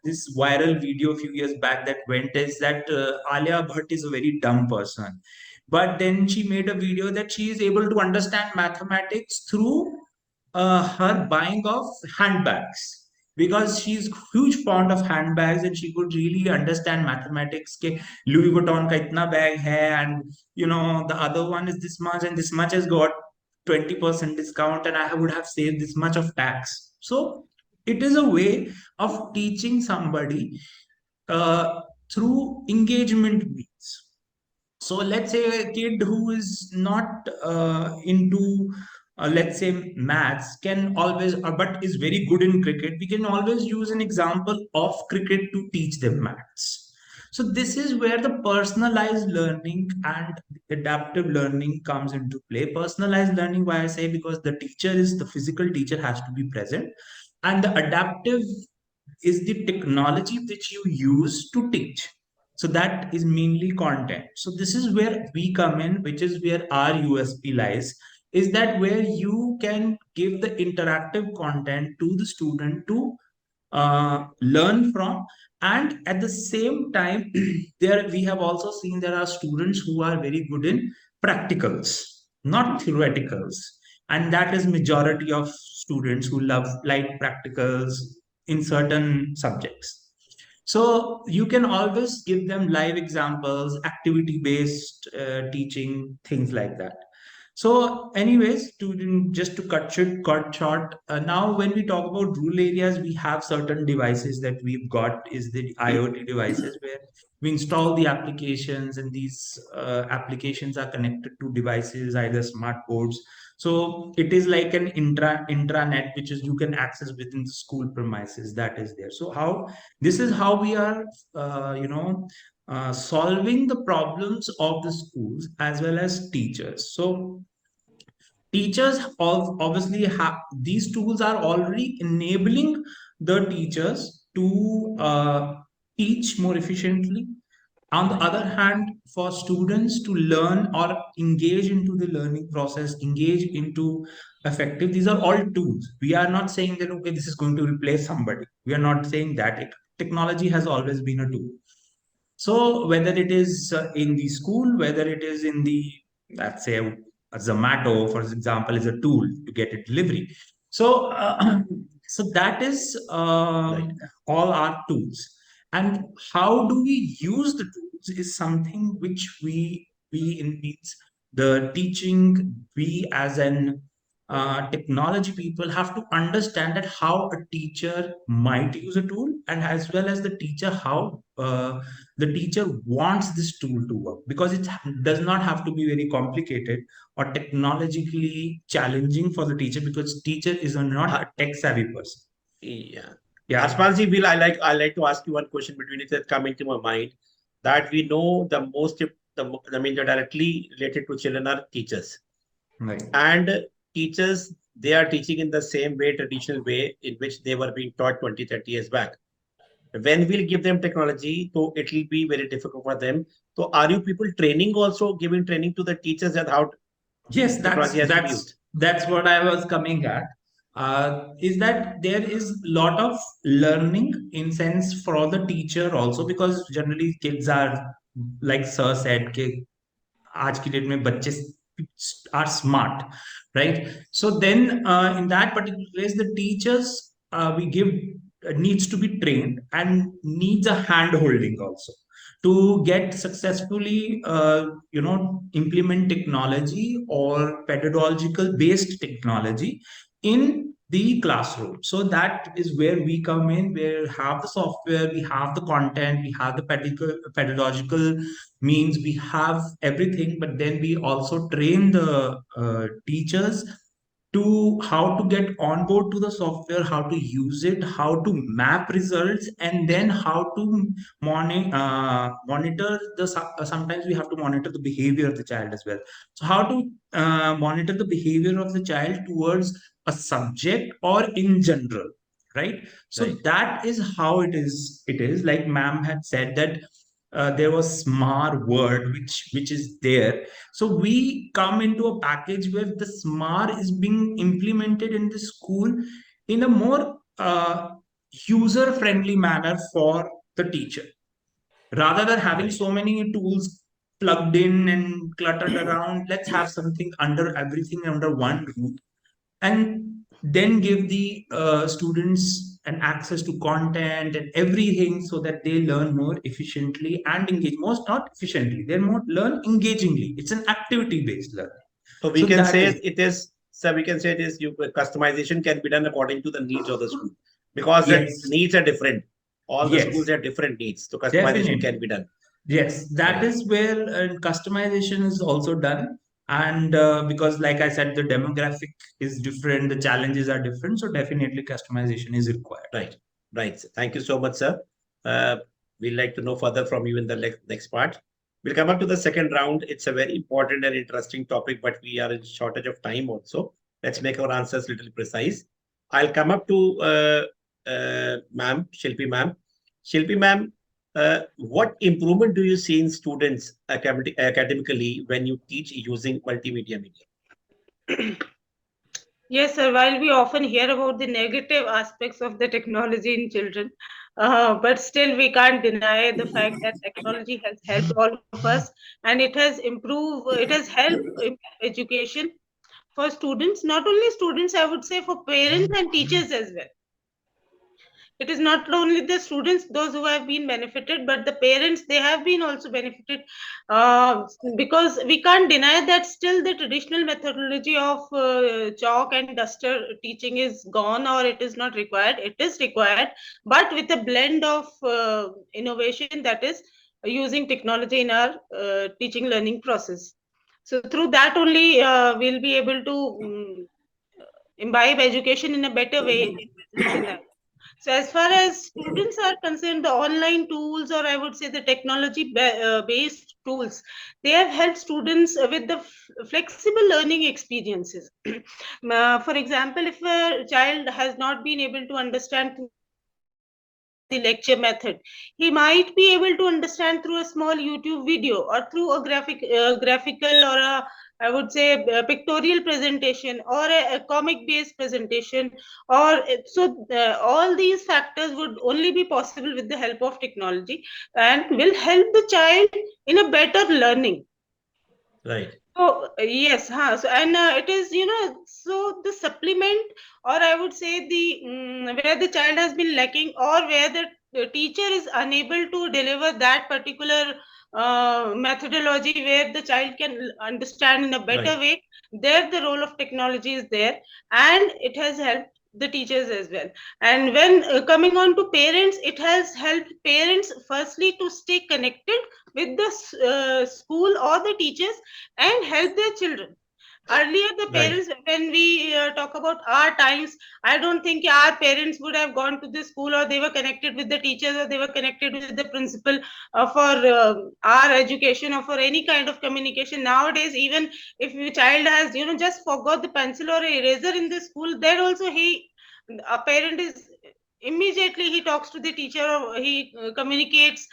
this viral video a few years back that went, is that Alia Bhatt is a very dumb person, but then she made a video that she is able to understand mathematics through her buying of handbags, because she's huge fond of handbags and she could really understand mathematics ke Louis Vuitton ka itna bag hai, and the other one is this much and this much has got 20% discount, and I would have saved this much of tax. So it is a way of teaching somebody uh, through engagement means. So let's say a kid who is not into, let's say, maths can always, but is very good in cricket. We can always use an example of cricket to teach them maths. So this is where the personalized learning and adaptive learning comes into play. Personalized learning, why I say, because the physical teacher has to be present, and the adaptive is the technology which you use to teach. So that is mainly content. So this is where we come in, which is where our USP lies, is that where you can give the interactive content to the student to learn from. And at the same time, there we have also seen there are students who are very good in practicals, not theoreticals. And that is majority of students who like practicals in certain subjects. So you can always give them live examples, activity based teaching, things like that. So anyways, just to cut short, now when we talk about rural areas, we have certain devices that we've got, is the IoT devices, where we install the applications, and these applications are connected to devices, either smart boards. So it is like an intranet, which is you can access within the school premises, that is there. So this is how we are, solving the problems of the schools as well as teachers. So teachers obviously have, these tools are already enabling the teachers to teach more efficiently. On the other hand, for students to learn or engage into the learning process, engage into effective, these are all tools. We are not saying that, okay, this is going to replace somebody. We are not saying that. Technology has always been a tool. So whether it is in the school, whether it is in the, let's say, a Zomato, for example, is a tool to get a delivery. So, so that is all our tools. And how do we use the tools is something which we in means the teaching, we as an technology people have to understand that how a teacher might use a tool, and as well as the teacher, how the teacher wants this tool to work, because it does not have to be very complicated or technologically challenging for the teacher, because teacher is not a tech savvy person. Yeah. Yeah. Aspanji, Bill, I like to ask you one question between it that come into my mind, that we know the directly related to children are teachers. Right. And teachers, they are teaching in the same way, traditional way in which they were being taught 20, 30 years back. When we'll give them technology, so it will be very difficult for them. So are you people training, also giving training to the teachers that how Yes, technology has to be used? that's what I was coming at. is that there is a lot of learning in sense for the teacher also, because generally kids are, like sir said, आज की date में बच्चे are smart, right? So then in that particular case, the teachers we give needs to be trained and needs a hand holding also to get successfully implement technology or pedagogical based technology in the classroom. So that is where we come in, where we have the software, we have the content, we have the pedagogical means, we have everything, but then we also train the teachers to how to get on board to the software, how to use it, how to map results, and then how to monitor the sometimes we have to monitor the behavior of the child as well. So how to monitor the behavior of the child towards a subject or in general, right? So Right. that is how it is like ma'am had said that there was smart word which is there. So we come into a package where the smart is being implemented in the school in a more user friendly manner for the teacher, rather than having Right. so many tools plugged in and cluttered around. Let's have something under everything under one roof, and then give the students an access to content and everything, so that they learn more efficiently and engage. Most not efficiently, they more learn engagingly. It's an activity based learning. So we So can that say is, it is, so we can say it is, you customization can be done according to the needs of the school, because the yes, needs are different. All the schools yes, have different needs, so customization can definitely. be done. Yes, that Right. is where customization is also done. And because, like I said, the demographic is different, the challenges are different. So, definitely, customization is required. Right. Right. Thank you so much, sir. Uh, we'd like to know further from you in the next part. We'll come up to the second round. It's a very important and interesting topic, but we are in shortage of time also. Let's make our answers a little precise. I'll come up to ma'am, Shilpi ma'am. Shilpi ma'am, what improvement do you see in students academically when you teach using multimedia media? Yes, sir. While we often hear about the negative aspects of the technology in children, but still we can't deny the fact that technology has helped all of us, and it has helped education for students, not only students, I would say for parents and teachers as well. It is not only the students those who have been benefited, but the parents, they have been also benefited, uh, because we can't deny that still the traditional methodology of chalk and duster teaching is gone, or it is not required. It is required, but with a blend of innovation, that is using technology in our teaching learning process. So through that only we'll be able to imbibe education in a better way in present scenario. So as far as students are concerned, the online tools, or I would say the technology based tools, they have helped students with the flexible learning experiences. For example, if a child has not been able to understand through the lecture method, he might be able to understand through a small YouTube video, or through a graphical, or a, I would say, a pictorial presentation, or a comic based presentation, or all these factors would only be possible with the help of technology, and will help the child in a better learning. Right. So yes, huh? So and it is, so the supplement, or I would say the where the child has been lacking, or where the teacher is unable to deliver that particular methodology where the child can understand in a better Right. way. There, the role of technology is there, and it has helped the teachers as well. And when coming on to parents, it has helped parents firstly to stay connected with the school or the teachers, and help their children. Earlier, the Right. parents, when we talk about our times, I don't think our parents would have gone to the school, or they were connected with the teachers, or they were connected with the principal for our education, or for any kind of communication. Nowadays, even if a child has, just forgot the pencil or eraser in the school, then also a parent is immediately he talks to the teacher, or he communicates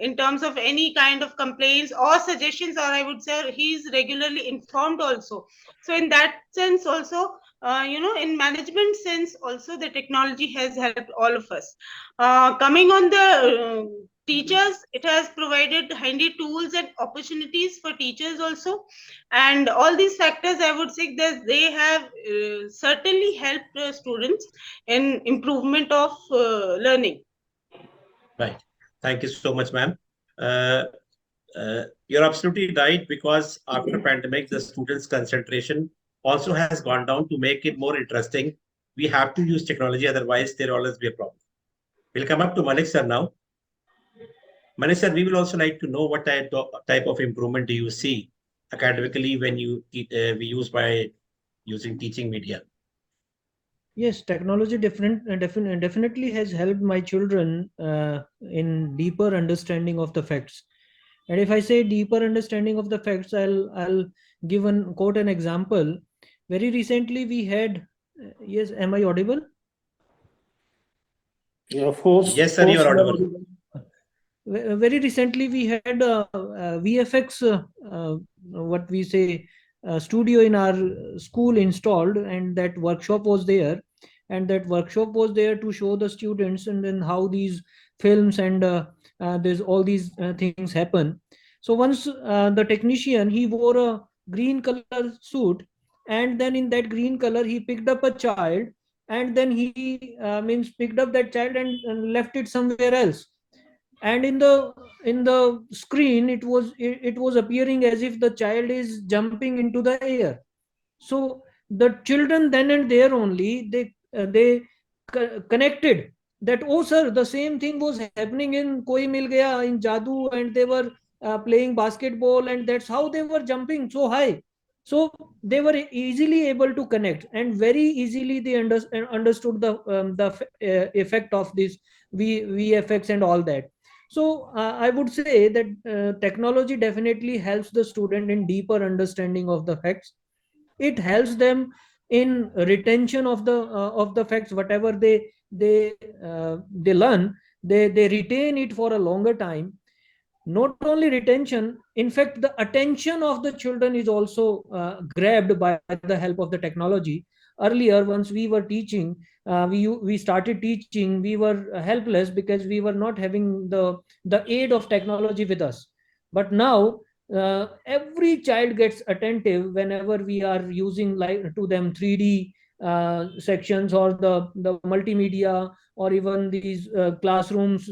in terms of any kind of complaints or suggestions, or I would say he is regularly informed also. So in that sense also, in management sense also the technology has helped all of us. Coming on the teachers, it has provided handy tools and opportunities for teachers also, and all these factors I would say that they have certainly helped students in improvement of learning. Right. Thank you so much, ma'am. Uh, you're absolutely right, because after pandemic, the students' concentration also has gone down. To make it more interesting, we have to use technology, otherwise there will always be a problem. We'll come up to Malik sir now. Malik sir, we will also like to know what type of improvement do you see academically when we use by using teaching media? Yes, technology definitely has helped my children in deeper understanding of the facts. And if I say deeper understanding of the facts, I'll give an example. Very recently, we had. Yes, am I audible? Yeah, force, Yes, sir, you're you are audible. audible. Very recently we had VFX, what we say, studio in our school installed, and that workshop was there. And that workshop was there to show the students and then how these films and there's all these things happen. So once the technician, he wore a green color suit, and then in that green color he picked up a child, and then he means picked up that child and left it somewhere else. And in the screen, it was appearing as if the child is jumping into the air. So the children then and there only, they connected that, oh sir, the same thing was happening in Koi Mil Gaya, in Jadoo, and they were playing basketball, and that's how they were jumping so high. So they were easily able to connect, and very easily they understood the effect of this VFX and all that. So I would say that technology definitely helps the student in deeper understanding of the facts. It helps them in retention of the facts. Whatever they learn, they retain it for a longer time. Not only retention, in fact the attention of the children is also grabbed by the help of the technology. Earlier, once we were teaching, we started teaching, we were helpless because we were not having the aid of technology with us. But now every child gets attentive whenever we are using like to them 3D sections, or the multimedia, or even these classrooms,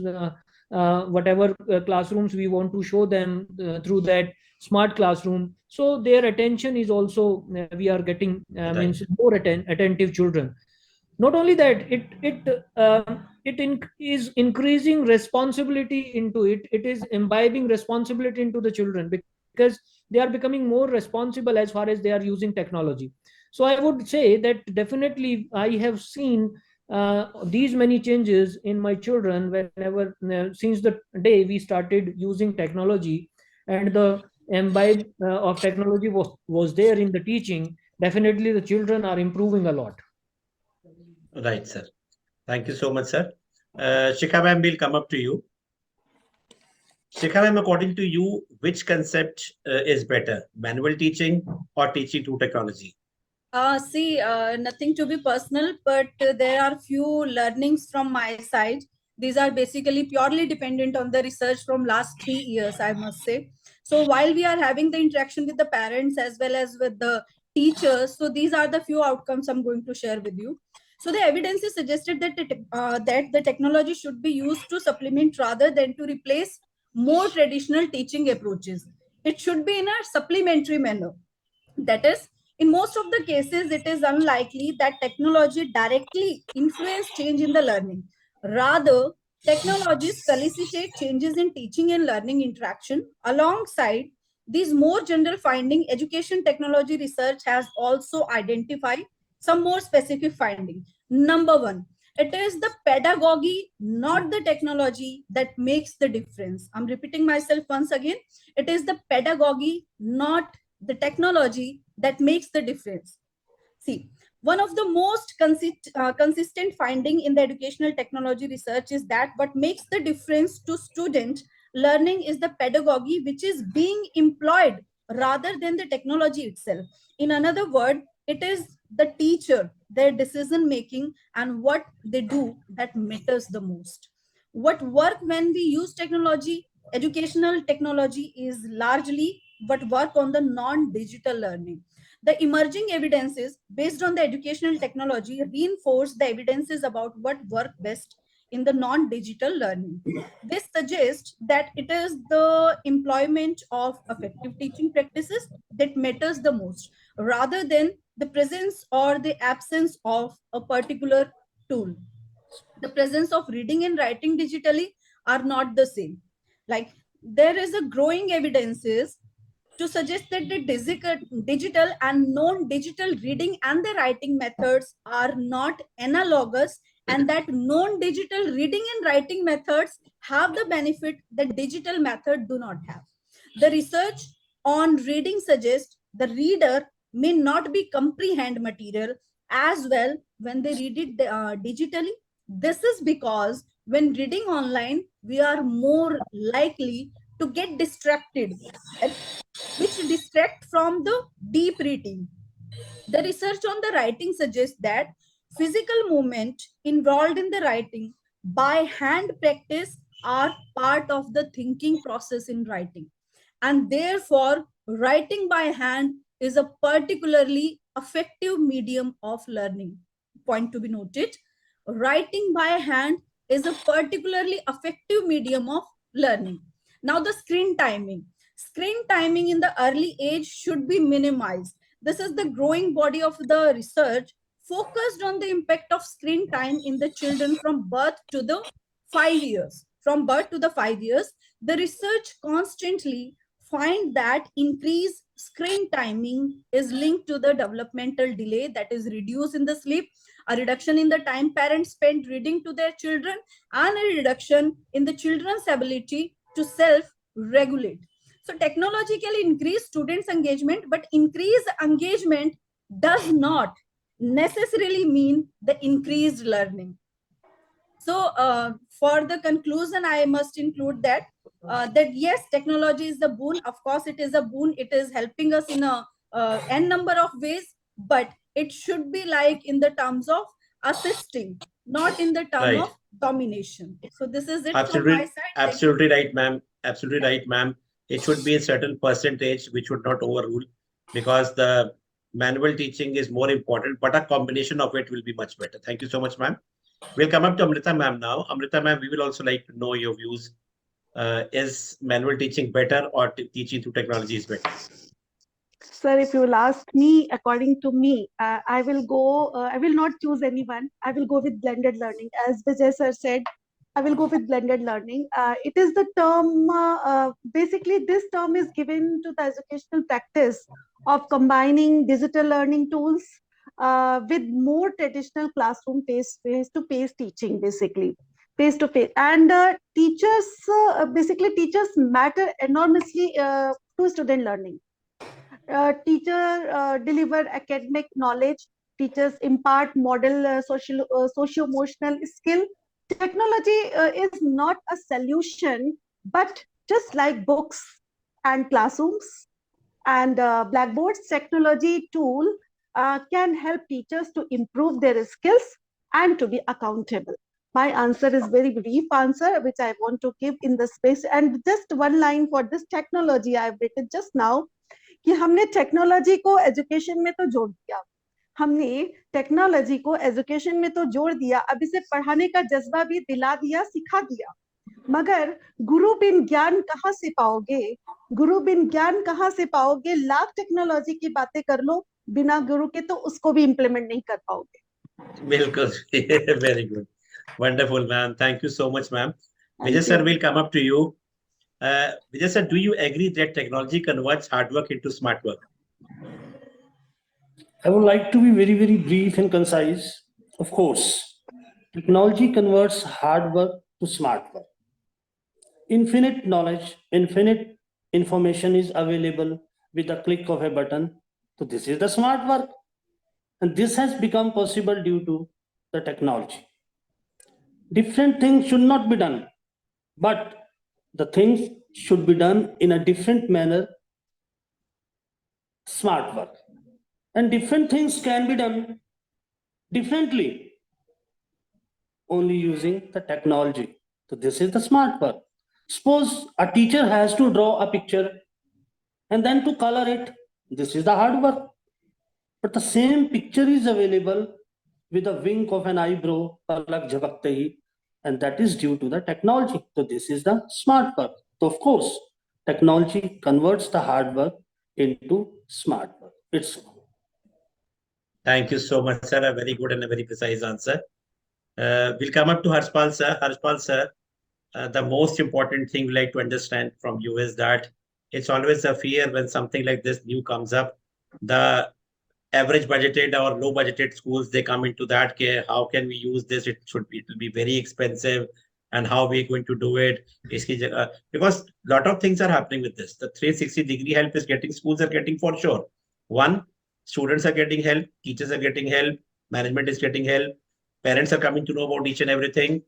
whatever classrooms we want to show them through that smart classroom. So their attention is also, we are getting Right. means more attentive children. Not only that, is increasing responsibility into it. It is imbibing responsibility into the children, because they are becoming more responsible as far as they are using technology. So I would say that definitely I have seen these many changes in my children whenever, since the day we started using technology, and the imbibe of technology was there in the teaching. Definitely the children are improving a lot. Right, sir. Thank you so much, sir. Shikha ma'am, will come up to you. Shikha ma'am, according to you, which concept is better, manual teaching or teaching through technology? Nothing to be personal, but there are few learnings from my side. These are basically purely dependent on the research from last 3 years, I must say. So while we are having the interaction with the parents as well as with the teachers, so these are the few outcomes I'm going to share with you. So the evidence is suggested that that the technology should be used to supplement rather than to replace more traditional teaching approaches. It should be in a supplementary manner. That is, in most of the cases, it is unlikely that technology directly influence change in the learning. Rather, technologies felicitate changes in teaching and learning interaction. Alongside these more general finding, education technology research has also identified some more specific finding. Number one, it is the pedagogy, not the technology, that makes the difference. I'm repeating myself once again. It is the pedagogy, not the technology, that makes the difference. See, one of the most consistent finding in the educational technology research is that what makes the difference to student learning is the pedagogy which is being employed rather than the technology itself. In another word, it is the teacher, their decision making, and what they do that matters the most. What work when we use technology, educational technology, is largely what work on the non-digital learning. The emerging evidences based on the educational technology reinforce the evidences about what work best in the non-digital learning. This suggests that it is the employment of effective teaching practices that matters the most, rather than the presence or the absence of a particular tool. The presence of reading and writing digitally are not the same. Like, there is a growing evidences to suggest that the digital and non-digital reading and the writing methods are not analogous, and that non-digital reading and writing methods have the benefit that digital method do not have. The research on reading suggests the reader may not be comprehend material as well when they read it digitally. This is because when reading online, we are more likely to get distracted, which distract from the deep reading. The research on the writing suggests that physical movement involved in the writing by hand practice are part of the thinking process in writing. And therefore, writing by hand is a particularly effective medium of learning. Point to be noted, writing by hand is a particularly effective medium of learning. Now, the screen timing. Screen timing in the early age should be minimized. This is the growing body of the research focused on the impact of screen time in the children from birth to the 5 years. From birth to the 5 years, the research constantly find that increased screen timing is linked to the developmental delay, that is reduced in the sleep, a reduction in the time parents spend reading to their children, and a reduction in the children's ability to self-regulate. So technologically increase students' engagement, but increased engagement does not necessarily mean the increased learning. So for the conclusion, I must include that that yes, technology is a boon. Of course, it is a boon. It is helping us in a n number of ways, but it should be like in the terms of assisting, not in the term Right. of domination. So this is it from Absolutely, my side. Thank you. absolutely right, ma'am. Absolutely right, ma'am. It should be a certain percentage which would not overrule, because the manual teaching is more important, but a combination of it will be much better. Thank you so much, ma'am. We'll come up to Amrita ma'am now. Amrita ma'am, we will also like to know your views. Is manual teaching better, or teaching through technology is better? Sir, if you will ask me, according to me, I will go, I will not choose anyone. I will go with blended learning. As Vijay sir said, I will go with blended learning. It is the term, basically, this term is given to the educational practice of combining digital learning tools with more traditional classroom face-to-face teaching, basically. Face to face, and teachers, basically teachers matter enormously to student learning. Teacher deliver academic knowledge, teachers impart model socio-emotional skill. Technology is not a solution, but just like books and classrooms and blackboards, technology tool can help teachers to improve their skills and to be accountable. My answer is very brief answer, which I want to give in the space. And just one line for this technology I've written just now, कि हमने technology को education में तो जोड़ दिया, हमने technology को education में तो जोड़ दिया, अब इसे पढ़ाने का जज्बा भी दिला दिया, सिखा दिया, मगर गुरु बिन ज्ञान कहाँ से पाओगे? गुरु बिन ज्ञान कहाँ से पाओगे? लाख टेक्नोलॉजी की बातें कर लो, बिना गुरु के तो उसको भी इम्प्लीमेंट नहीं कर पाओगे. बिल्कुल. Very good. Wonderful, ma'am. Thank you so much, ma'am. Thank Vijay sir, you. will come up to you. Vijay sir, do you agree that technology converts hard work into smart work? I would like to be very, very brief and concise. Of course, technology converts hard work to smart work. Infinite knowledge, infinite information is available with a click of a button. So this is the smart work. And this has become possible due to the technology. Different things should not be done, but the things should be done in a different manner. Smart work. And different things can be done differently only using the technology. So this is the smart work. Suppose a teacher has to draw a picture and then to color it. This is the hard work. But the same picture is available with a wink of an eyebrow, palak jhabakte hi, and that is due to the technology. So this is the smart work. So of course, technology converts the hard work into smart work. It's Thank you so much, sir. A very good and a very precise answer. We'll come up to Harshpal, sir. Harshpal, sir, the most important thing we like to understand from you is that it's always a fear when something like this new comes up. The average budgeted or low budgeted schools, they come into that care. How can we use this? It will be very expensive, and how we are going to do it? Because a lot of things are happening with this. The 360-degree help is getting, schools are getting for sure. One, students are getting help, teachers are getting help, management is getting help, parents are coming to know about each and everything.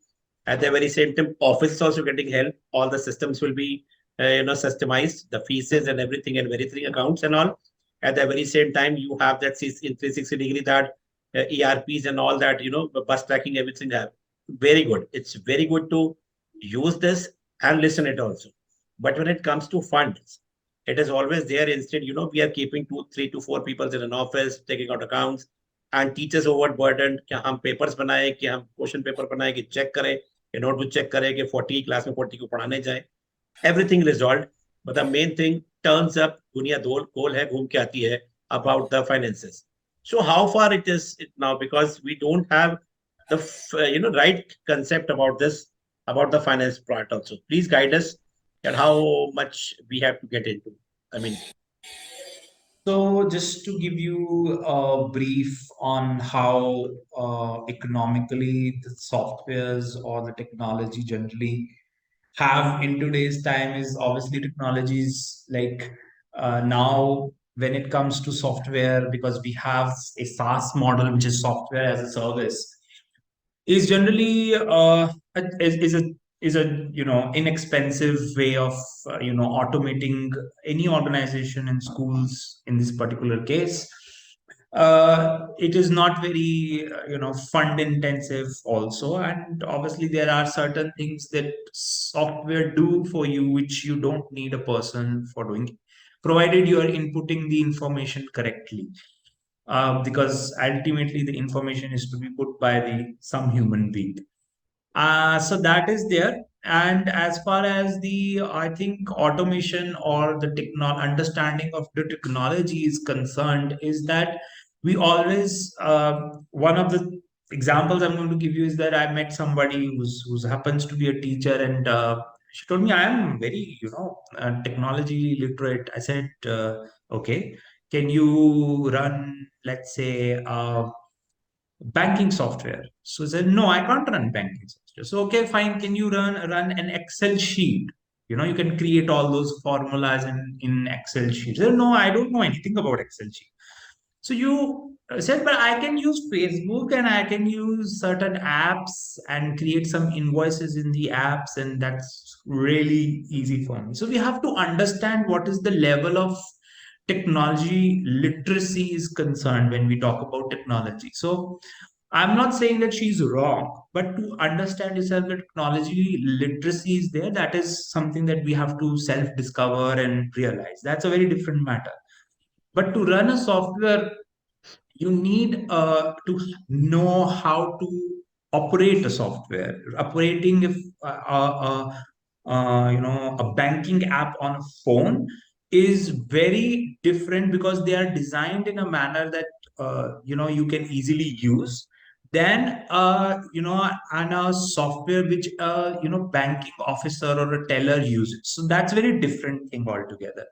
At the very same time, office is also getting help. All the systems will be, systemized, the fees and everything and verifying accounts and all. At the very same time, you have that in 360-degree that ERPs and all that, bus tracking, everything have. Very good. It's very good to use this and listen it also. But when it comes to funds, it is always there. Instead, we are keeping 3 to 4 people in an office, taking out accounts, and teachers overburdened. कि हम papers बनाए, कि हम question paper बनाए, कि check करें, कि notebook check करें, कि 40 class में 40 को पढ़ाने जाए. Everything resolved, but the main thing turns up, दुनिया गोल है, घूम के आती है, about the finances. So how far it is now, because we don't have the right concept about this, about the finance part also. Please guide us and how much we have to get into. I mean, So, just to give you a brief on how economically the softwares or the technology generally have in today's time is obviously technologies like now when it comes to software, because we have a SaaS model, which is software as a service, is generally is a inexpensive way of automating any organization in schools in this particular case. It is not very fund intensive also, and obviously there are certain things that software do for you which you don't need a person for doing, provided you are inputting the information correctly, because ultimately the information is to be put by some human being. So that is there. And as far as the, I think, automation or the understanding of the technology is concerned, is that we always, one of the examples I'm going to give you is that I met somebody who's happens to be a teacher, and she told me, I am very, technology literate. I said, okay, can you run, let's say, banking software? So he said, no, I can't run banking software. So okay, fine. Can you run an Excel sheet? You can create all those formulas in Excel sheets. He said, no, I don't know anything about Excel sheet. So you said, but I can use Facebook and I can use certain apps and create some invoices in the apps, and that's really easy for me. So we have to understand what is the level of technology literacy is concerned when we talk about technology. So I'm not saying that she's wrong, but to understand yourself that technology literacy is there, that is something that we have to self-discover and realize. That's a very different matter. But to run a software, you need to know how to operate a software. Operating if a banking app on a phone is very different, because they are designed in a manner that you can easily use than and a software which banking officer or a teller uses. So that's very different thing altogether.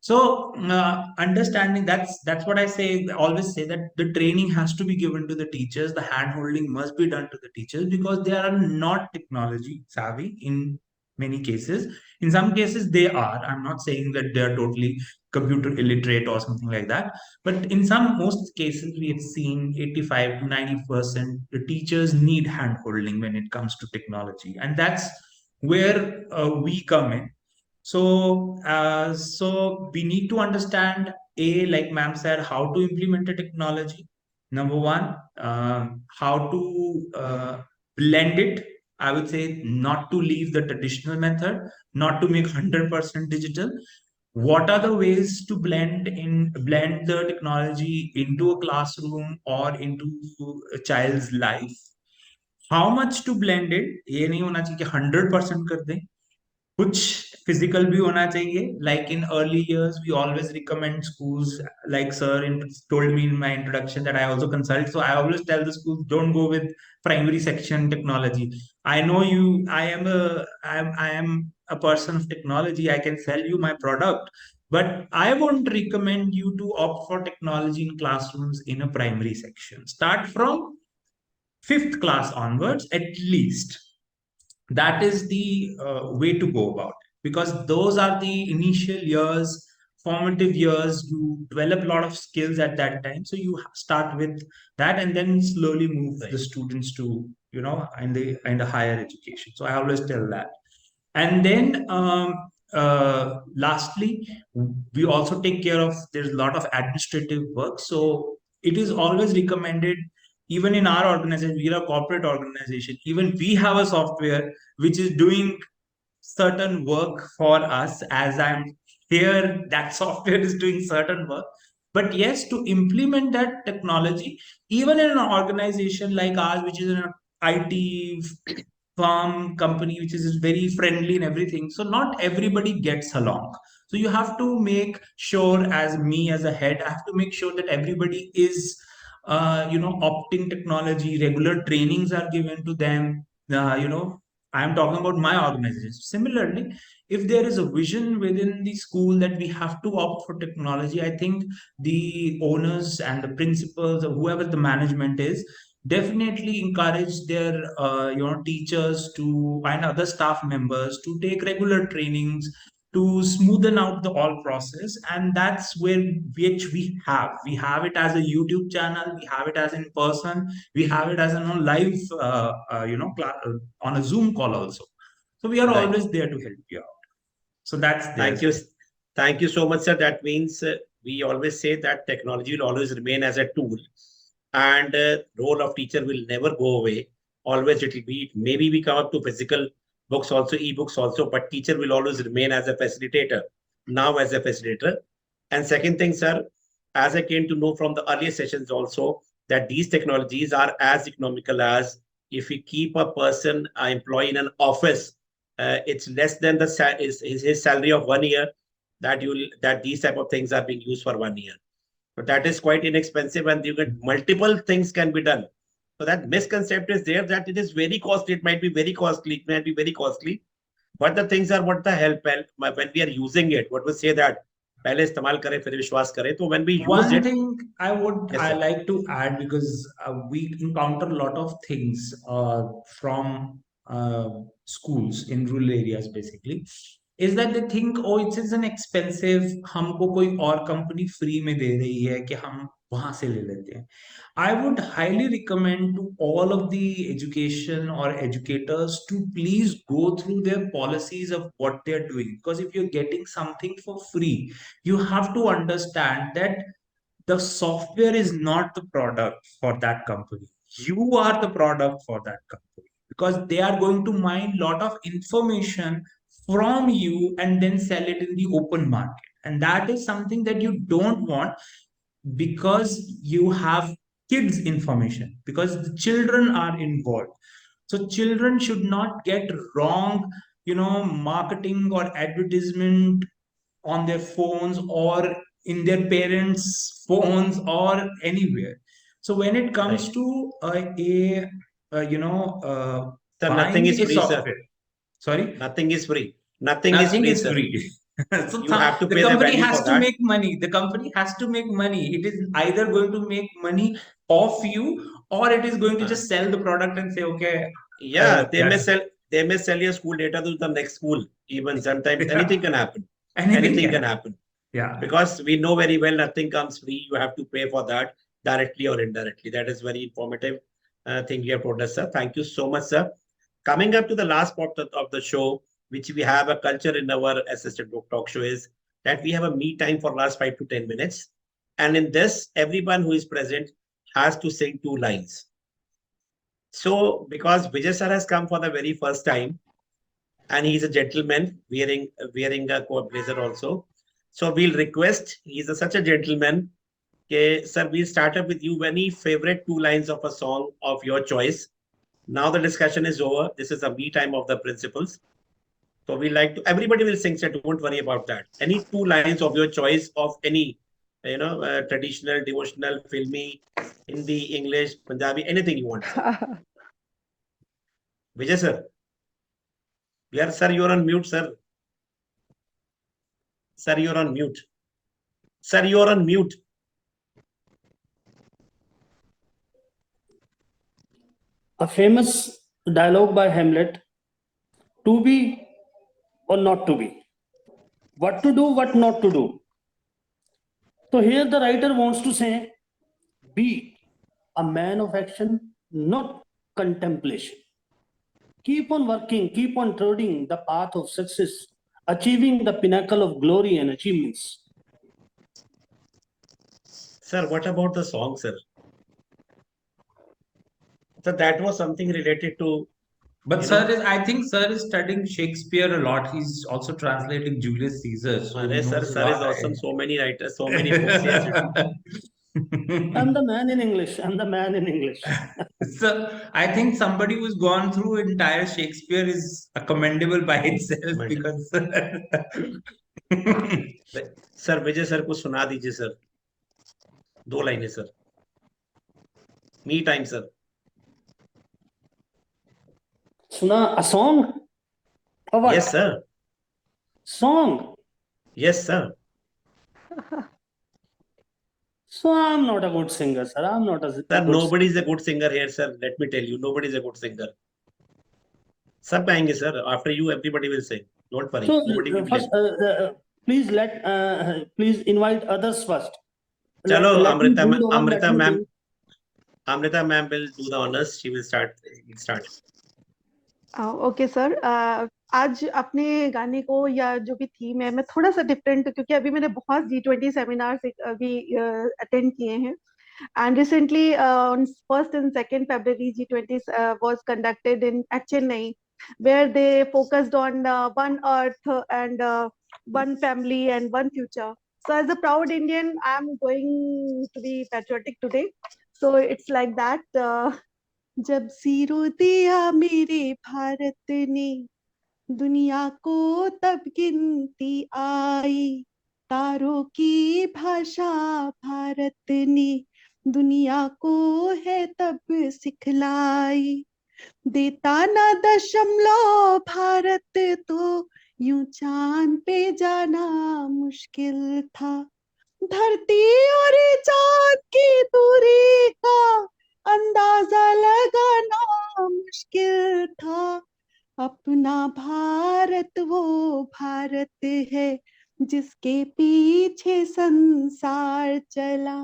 So understanding, that's what I say. Always say that the training has to be given to the teachers. The hand holding must be done to the teachers, because they are not technology savvy in many cases. In some cases they are. I'm not saying that they are totally computer illiterate or something like that. But in most cases, we have seen 85 to 90% the teachers need hand holding when it comes to technology, and that's where we come in. So we need to understand, like ma'am said, how to implement a technology. Number one, how to blend it. I would say not to leave the traditional method, not to make 100% digital. What are the ways to blend the technology into a classroom or into a child's life? How much to blend it? ये नहीं होना चाहिए कि 100% कर दें. कुछ physical भी होना चाहिए. Like in early years, we always recommend schools, like sir told me in my introduction that I also consult. So I always tell the schools, don't go with primary section technology. I know I am a person of technology. I can sell you my product, but I won't recommend you to opt for technology in classrooms in a primary section. Start from 5th class onwards at least. That is the way to go about it, because those are the initial years, formative years. You develop a lot of skills at that time, so you start with that and then slowly move the students to, in the higher education. So I always tell that. And then lastly, we also take care of, there's a lot of administrative work. So it is always recommended, even in our organization, we are a corporate organization, even we have a software which is doing certain work for us. As I'm here, that software is doing certain work. But yes, to implement that technology, even in an organization like ours, which is an IT firm company, which is very friendly and everything, so not everybody gets along. So you have to make sure, as me as a head, I have to make sure that everybody is opting technology. Regular trainings are given to them. I'm talking about my organization. Similarly, if there is a vision within the school that we have to opt for technology, I think the owners and the principals or whoever the management is definitely encourage their teachers to find other staff members to take regular trainings to smoothen out the all process. And that's where which we have it as a YouTube channel, we have it as in person, we have it as an on live on a Zoom call also. So we are Right. always there to help you out. So that's there. Thank you. Thank you so much, sir. That means we always say that technology will always remain as a tool, and role of teacher will never go away. Always it will be, maybe we come up to physical books also, e-books also, but teacher will always remain as a facilitator, now as a facilitator. And second thing, sir, as I came to know from the earlier sessions also, that these technologies are as economical as if we keep a person, an employee in an office, it's less than his salary of 1 year, that these type of things are being used for 1 year. But that is quite inexpensive, and you get multiple things can be done. So that misconception is there that it is very costly. It might be very costly. It might be very costly. But the things are, what the hell, when we are using it, what we say that पहले इस्तेमाल करें फिर विश्वास करें. So when we use One it, thing Yes, I sir. like to add, because we encounter a lot of things from schools in rural areas basically, is that they think, oh, it is an expensive, हमको कोई और company free में दे रही है कि हम वहां से ले लेते हैं. I would highly recommend to all of the education or educators to please go through their policies of what they're doing. Because if you're getting something for free, you have to understand that the software is not the product for that company. You are the product for that company, because they are going to mine a lot of information from you and then sell it in the open market. And that is something that you don't want, because you have kids information, because the children are involved. So children should not get wrong marketing or advertisement on their phones or in their parents phones or anywhere. So when it comes Right. to Sir, buying nothing is a free, sir. software, sorry, Nothing is free. Nothing nothing is is free, sir. free. So You have to the pay the company value has for to that. make money. The company has to make money. It is either going to make money off you, or it is going to Uh, just sell the product and say, okay, yeah, they may that's sell. They may sell your school data to the next school. Even sometimes yeah, anything can happen. anything Anything can can happen. yeah. Because we know very well nothing comes free. You have to pay for that directly or indirectly. That is very informative thing you have told us, sir. Thank you so much, sir. Coming up to the last part of the show, which we have a culture in our assistant talk show is that we have a me time for last 5 to 10 minutes. And in this, everyone who is present has to sing 2 lines. So because Vijay sir has come for the very first time, and he's a gentleman wearing a coat blazer also. So we'll request, such a gentleman. Okay, sir, we'll start up with you. Any favorite 2 lines of a song of your choice? Now the discussion is over. This is a me time of the principals. So we like to, everybody will sing, so don't worry about that. Any 2 lines of your choice of any, traditional, devotional, filmy, Hindi, English, Punjabi, anything you want. Vijay sir. Sir, you're on mute, sir. Sir, you're on mute. Sir, you're on mute. A famous dialogue by Hamlet: to be or not to be, what to do, what not to do. So here the writer wants to say, be a man of action, not contemplation. Keep on working, keep on treading the path of success, achieving the pinnacle of glory and achievements. Sir, what about the song, sir? So that was something related to. But I think sir is studying Shakespeare a lot. He's also translating Julius Caesar. So he Sir knows a is lot. awesome. So many writers, so many books he has written. I'm the man in English. I'm the man in English. So I think somebody who's gone through entire Shakespeare is commendable by itself because. Sir Vijay sir को सुना दीजिए sir 2 लाइनें sir me time sir Suna, a song? Or what? Yes, sir. Song? Yes, sir. So I'm not a good singer, sir. I'm not a Sir, good nobody is a good singer here, sir. Let me tell you, nobody is a good singer. सब गाएंगे sir. After you, everybody will sing. Don't worry. So Nobody will first, please invite others first. चलो Let me Amrita, do the one, let Amrita me ma'am, do. Amrita ma'am will do the honors. She will start. Okay sir, आज अपने गाने को या जो भी theme है मैं थोड़ा सा डिफरेंट, क्योंकि अभी मैंने बहुत G20 सेमिनार्स अभी अटेंड किए हैं, and recently on 1st and 2nd February G20 was conducted at Chennai, where they focused on one earth and one family and one future. So as a proud Indian, I'm going to be patriotic today. So it's like that. जब zero दिया मेरे भारत ने दुनिया को तब गिनती आई, तारों की भाषा भारत ने दुनिया को है तब सिखलाई, देता ना दशमलव भारत तो यूं चांद पे जाना मुश्किल था, धरती और चांद की दूरी का अंदाजा लगाना मुश्किल था, अपना भारत वो भारत है जिसके पीछे संसार चला,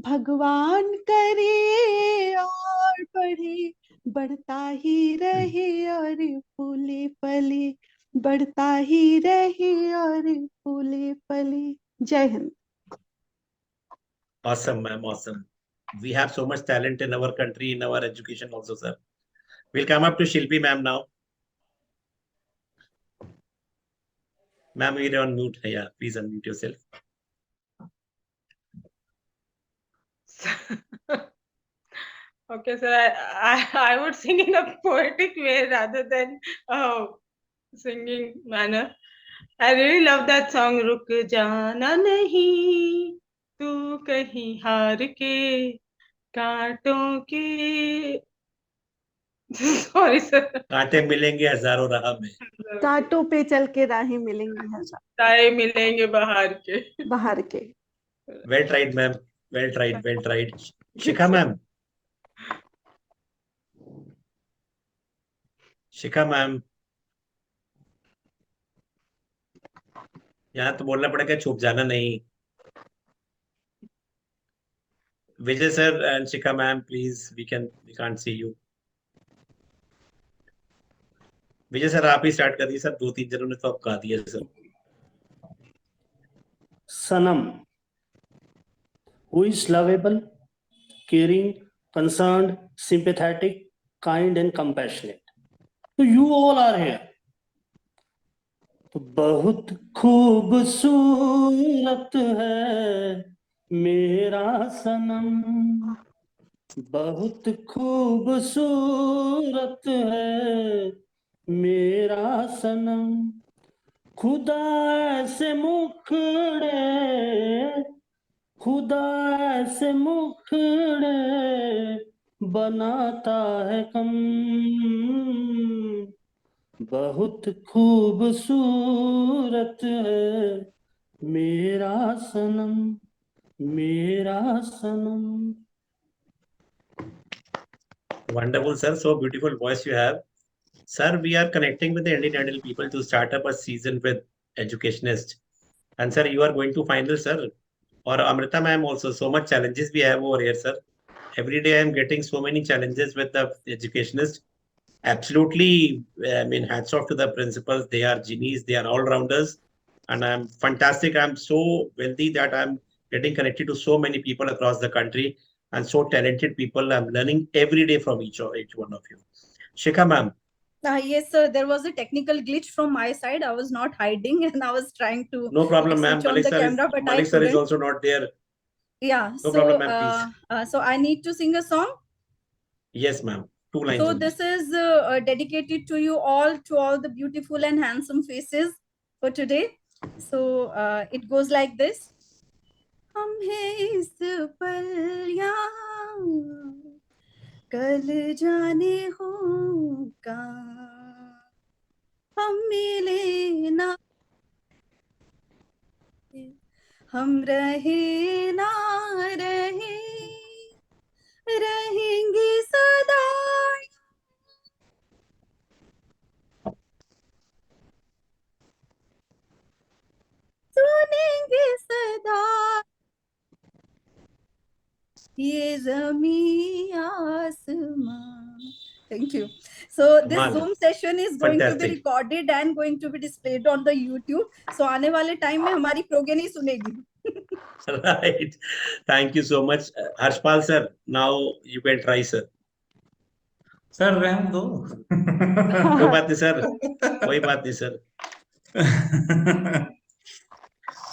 भगवान करे और बढ़े, बढ़ता ही रहे और फूले फले, बढ़ता ही रहे और फूले फले। जय Hind. Awesome, ma'am. Awesome. We have so much talent in our country, in our education also, sir. We'll come up to Shilpi ma'am now. Ma'am, you're on mute. Yeah, please unmute yourself. Okay, sir. I would sing in a poetic way rather than singing manner. I really love that song. रुक जाना नहीं तू कहीं हार के कांटों के sorry sir कांटे मिलेंगे हजारों राह में, कांटों पे चल के राहें मिलेंगी हजार, ताए मिलेंगे बाहर के बाहर के। Well tried, ma'am. Well tried. Well tried. Shikha ma'am. Shikha ma'am. यहाँ तो बोलना पड़ेगा, छुप जाना नहीं. Vijay sir and Shikha ma'am, please, we can't see you. Vijay sir आप ही स्टार्ट कर दिए सर, 2-3 जनों ने तो अब गा दिया sir. Sanam, who is lovable, caring, concerned, sympathetic, kind and compassionate. So you all are here. तो बहुत खूबसूरत है मेरा सनम, बहुत खूबसूरत है मेरा सनम, खुदा ऐसे मुखड़े, खुदा ऐसे मुखड़े बनाता है कम, बहुत खूबसूरत है मेरा सनम, मेरा सनम. Wonderful, sir. So beautiful voice you have. Sir, we are connecting with the Indian Idol people to start up a season with Educationist. And sir, you are going to final, sir. Or Amrita ma'am also. So much challenges we have over here, sir. Every day I am getting so many challenges with the Educationist. Absolutely, I mean, hats off to the principals. They are genies. They are all-rounders. And I'm fantastic. I'm so wealthy that I'm getting connected to so many people across the country and so talented people. I'm learning every day from each one of you. Shikha ma'am. Yes, sir. There was a technical glitch from my side. I was not hiding and I was trying to No problem, ma'am. switch on the camera, but I Malik sir is couldn't. also not there. Yeah. No So, problem, ma'am, please. so I need to sing a song. Yes, ma'am. 2 lines So only. this is dedicated to you all, to all the beautiful and handsome faces for today. So it goes like this. हम हैं इस पल यहाँ, कल जाने हो कहाँ, हम मिले ना, हम रहे ना रहे, रहेंगे सदा, सुनेंगे सदा ये ज़मीं आसमां. Thank you. So this Kamal. Zoom session is going to be Fantastic. recorded and going to be displayed on the YouTube. So आने वाले टाइम में हमारी प्रोगे नहीं सुनेगी. Right. Thank you so much. Harshpal sir, now you can try, sir. Sir रहने दो. कोई बात नहीं सर, कोई बात नहीं sir.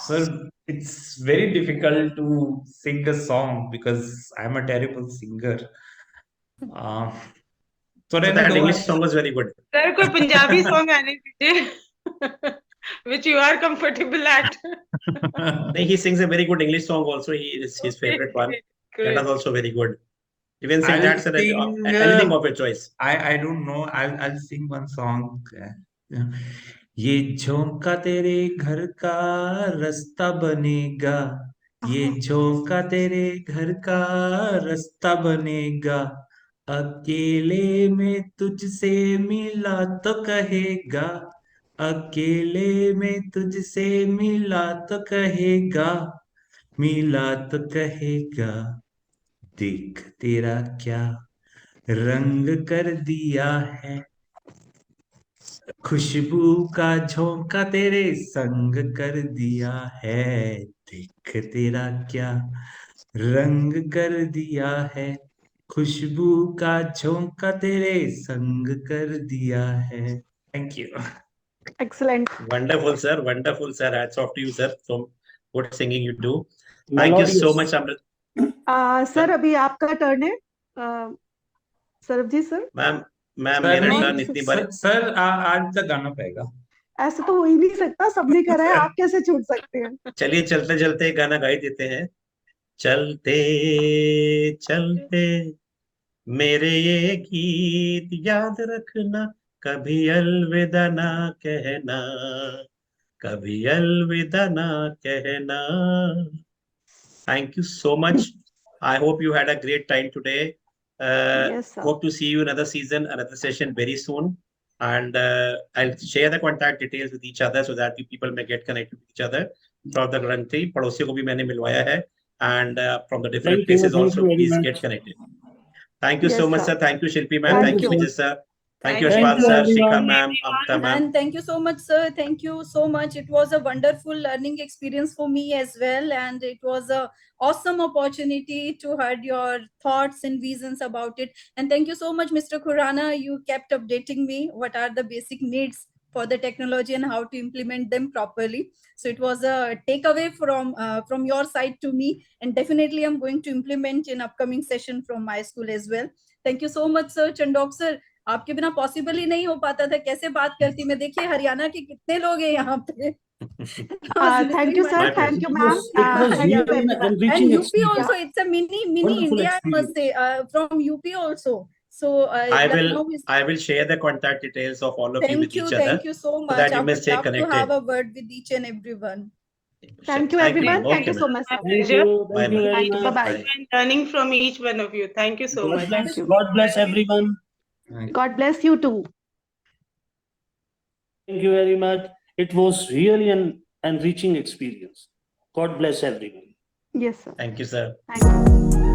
Sir, it's very difficult to sing a song because I'm a terrible singer. So So that English song was very good. Sir कोई Punjabi song आने दीजिए which you are comfortable at. He sings a very good English song also. His favorite one. Good. That is also very good. You can sing I'll that, sir. sing, Anything of your choice. I don't know. I'll sing one song. ये झोंका तेरे घर का रास्ता बनेगा, ये झोंका तेरे घर का रास्ता बनेगा, अकेले में तुझसे मिला तो कहेगा, अकेले में तुझसे मिला तो कहेगा, मिला तो कहेगा, देख तेरा क्या रंग कर दिया है, खुशबू का झोंका तेरे संग कर दिया है, देख तेरा क्या रंग कर दिया है, खुशबू का झोंका तेरे संग कर दिया है. Thank you. Excellent. Wonderful, sir. Wonderful, sir. Hats off to you, sir. So good singing you do. Thank you so much, Amrit. Sir अभी आपका टर्न है. सरबजीत सर. मैम सर मेरा नहीं, टर्न इतनी बार. सर आज तक गाना पड़ेगा. ऐसा तो हो ही नहीं सकता, सबने करा है, आप कैसे छूट सकते हैं. चलिए चलते चलते गाना गा ही देते हैं. चलते चलते मेरे ये गीत याद रखना, कभी अलविदा ना कहना, कभी अलविदा ना कहना. Thank you so much. I hope you had a great time today. Yes, sir. Hope to see you another season, another session very soon. And I'll share the contact details with each other so that you people may get connected with each other throughout the country. पड़ोसियों को भी मैंने मिलवाया है. And from the different Thank you, places thank also, you very please much. get connected. Thank you Yes, so much, sir. sir. Thank you, Shilpi ma'am. Thank Thank you, you. Vijay sir. Thank you, Thank Ashpal you, sir, everyone. Shikha ma'am, Amta ma'am. And thank you so much, sir. Thank you so much. It was a wonderful learning experience for me as well. And it was a awesome opportunity to heard your thoughts and visions about it. And thank you so much, Mr. Khurana. You kept updating me what are the basic needs for the technology and how to implement them properly. So it was a takeaway from your side to me. And definitely I'm going to implement in upcoming session from my school as well. Thank you so much, sir. Chandok sir. आपके बिना possible ही नहीं हो पाता था कैसे बात करती मैं देखिए हरियाणा के कितने लोग हैं यहाँ पे Thank you, sir. My Thank you, It ma'am. was Thank you, really an everyone. and enriching UP experience. also it's a mini Wonderful India I must say from UP also so I will share the contact details of all of you with each other thank you so much that you I may would stay love to connected. have a word with each and everyone. Thank you, Thank you, everyone. ma'am. Thank Okay, you so ma'am. much, sir. Thank Pleasure. you. Thank you Bye-bye. very Thank you. much. Bye-bye. And learning from each one of you. Thank you so God much. bless. you. God bless everyone. God bless you too. Thank you very much. It was really an enriching experience. God bless everyone. Yes, sir. Thank you, sir. Thank you.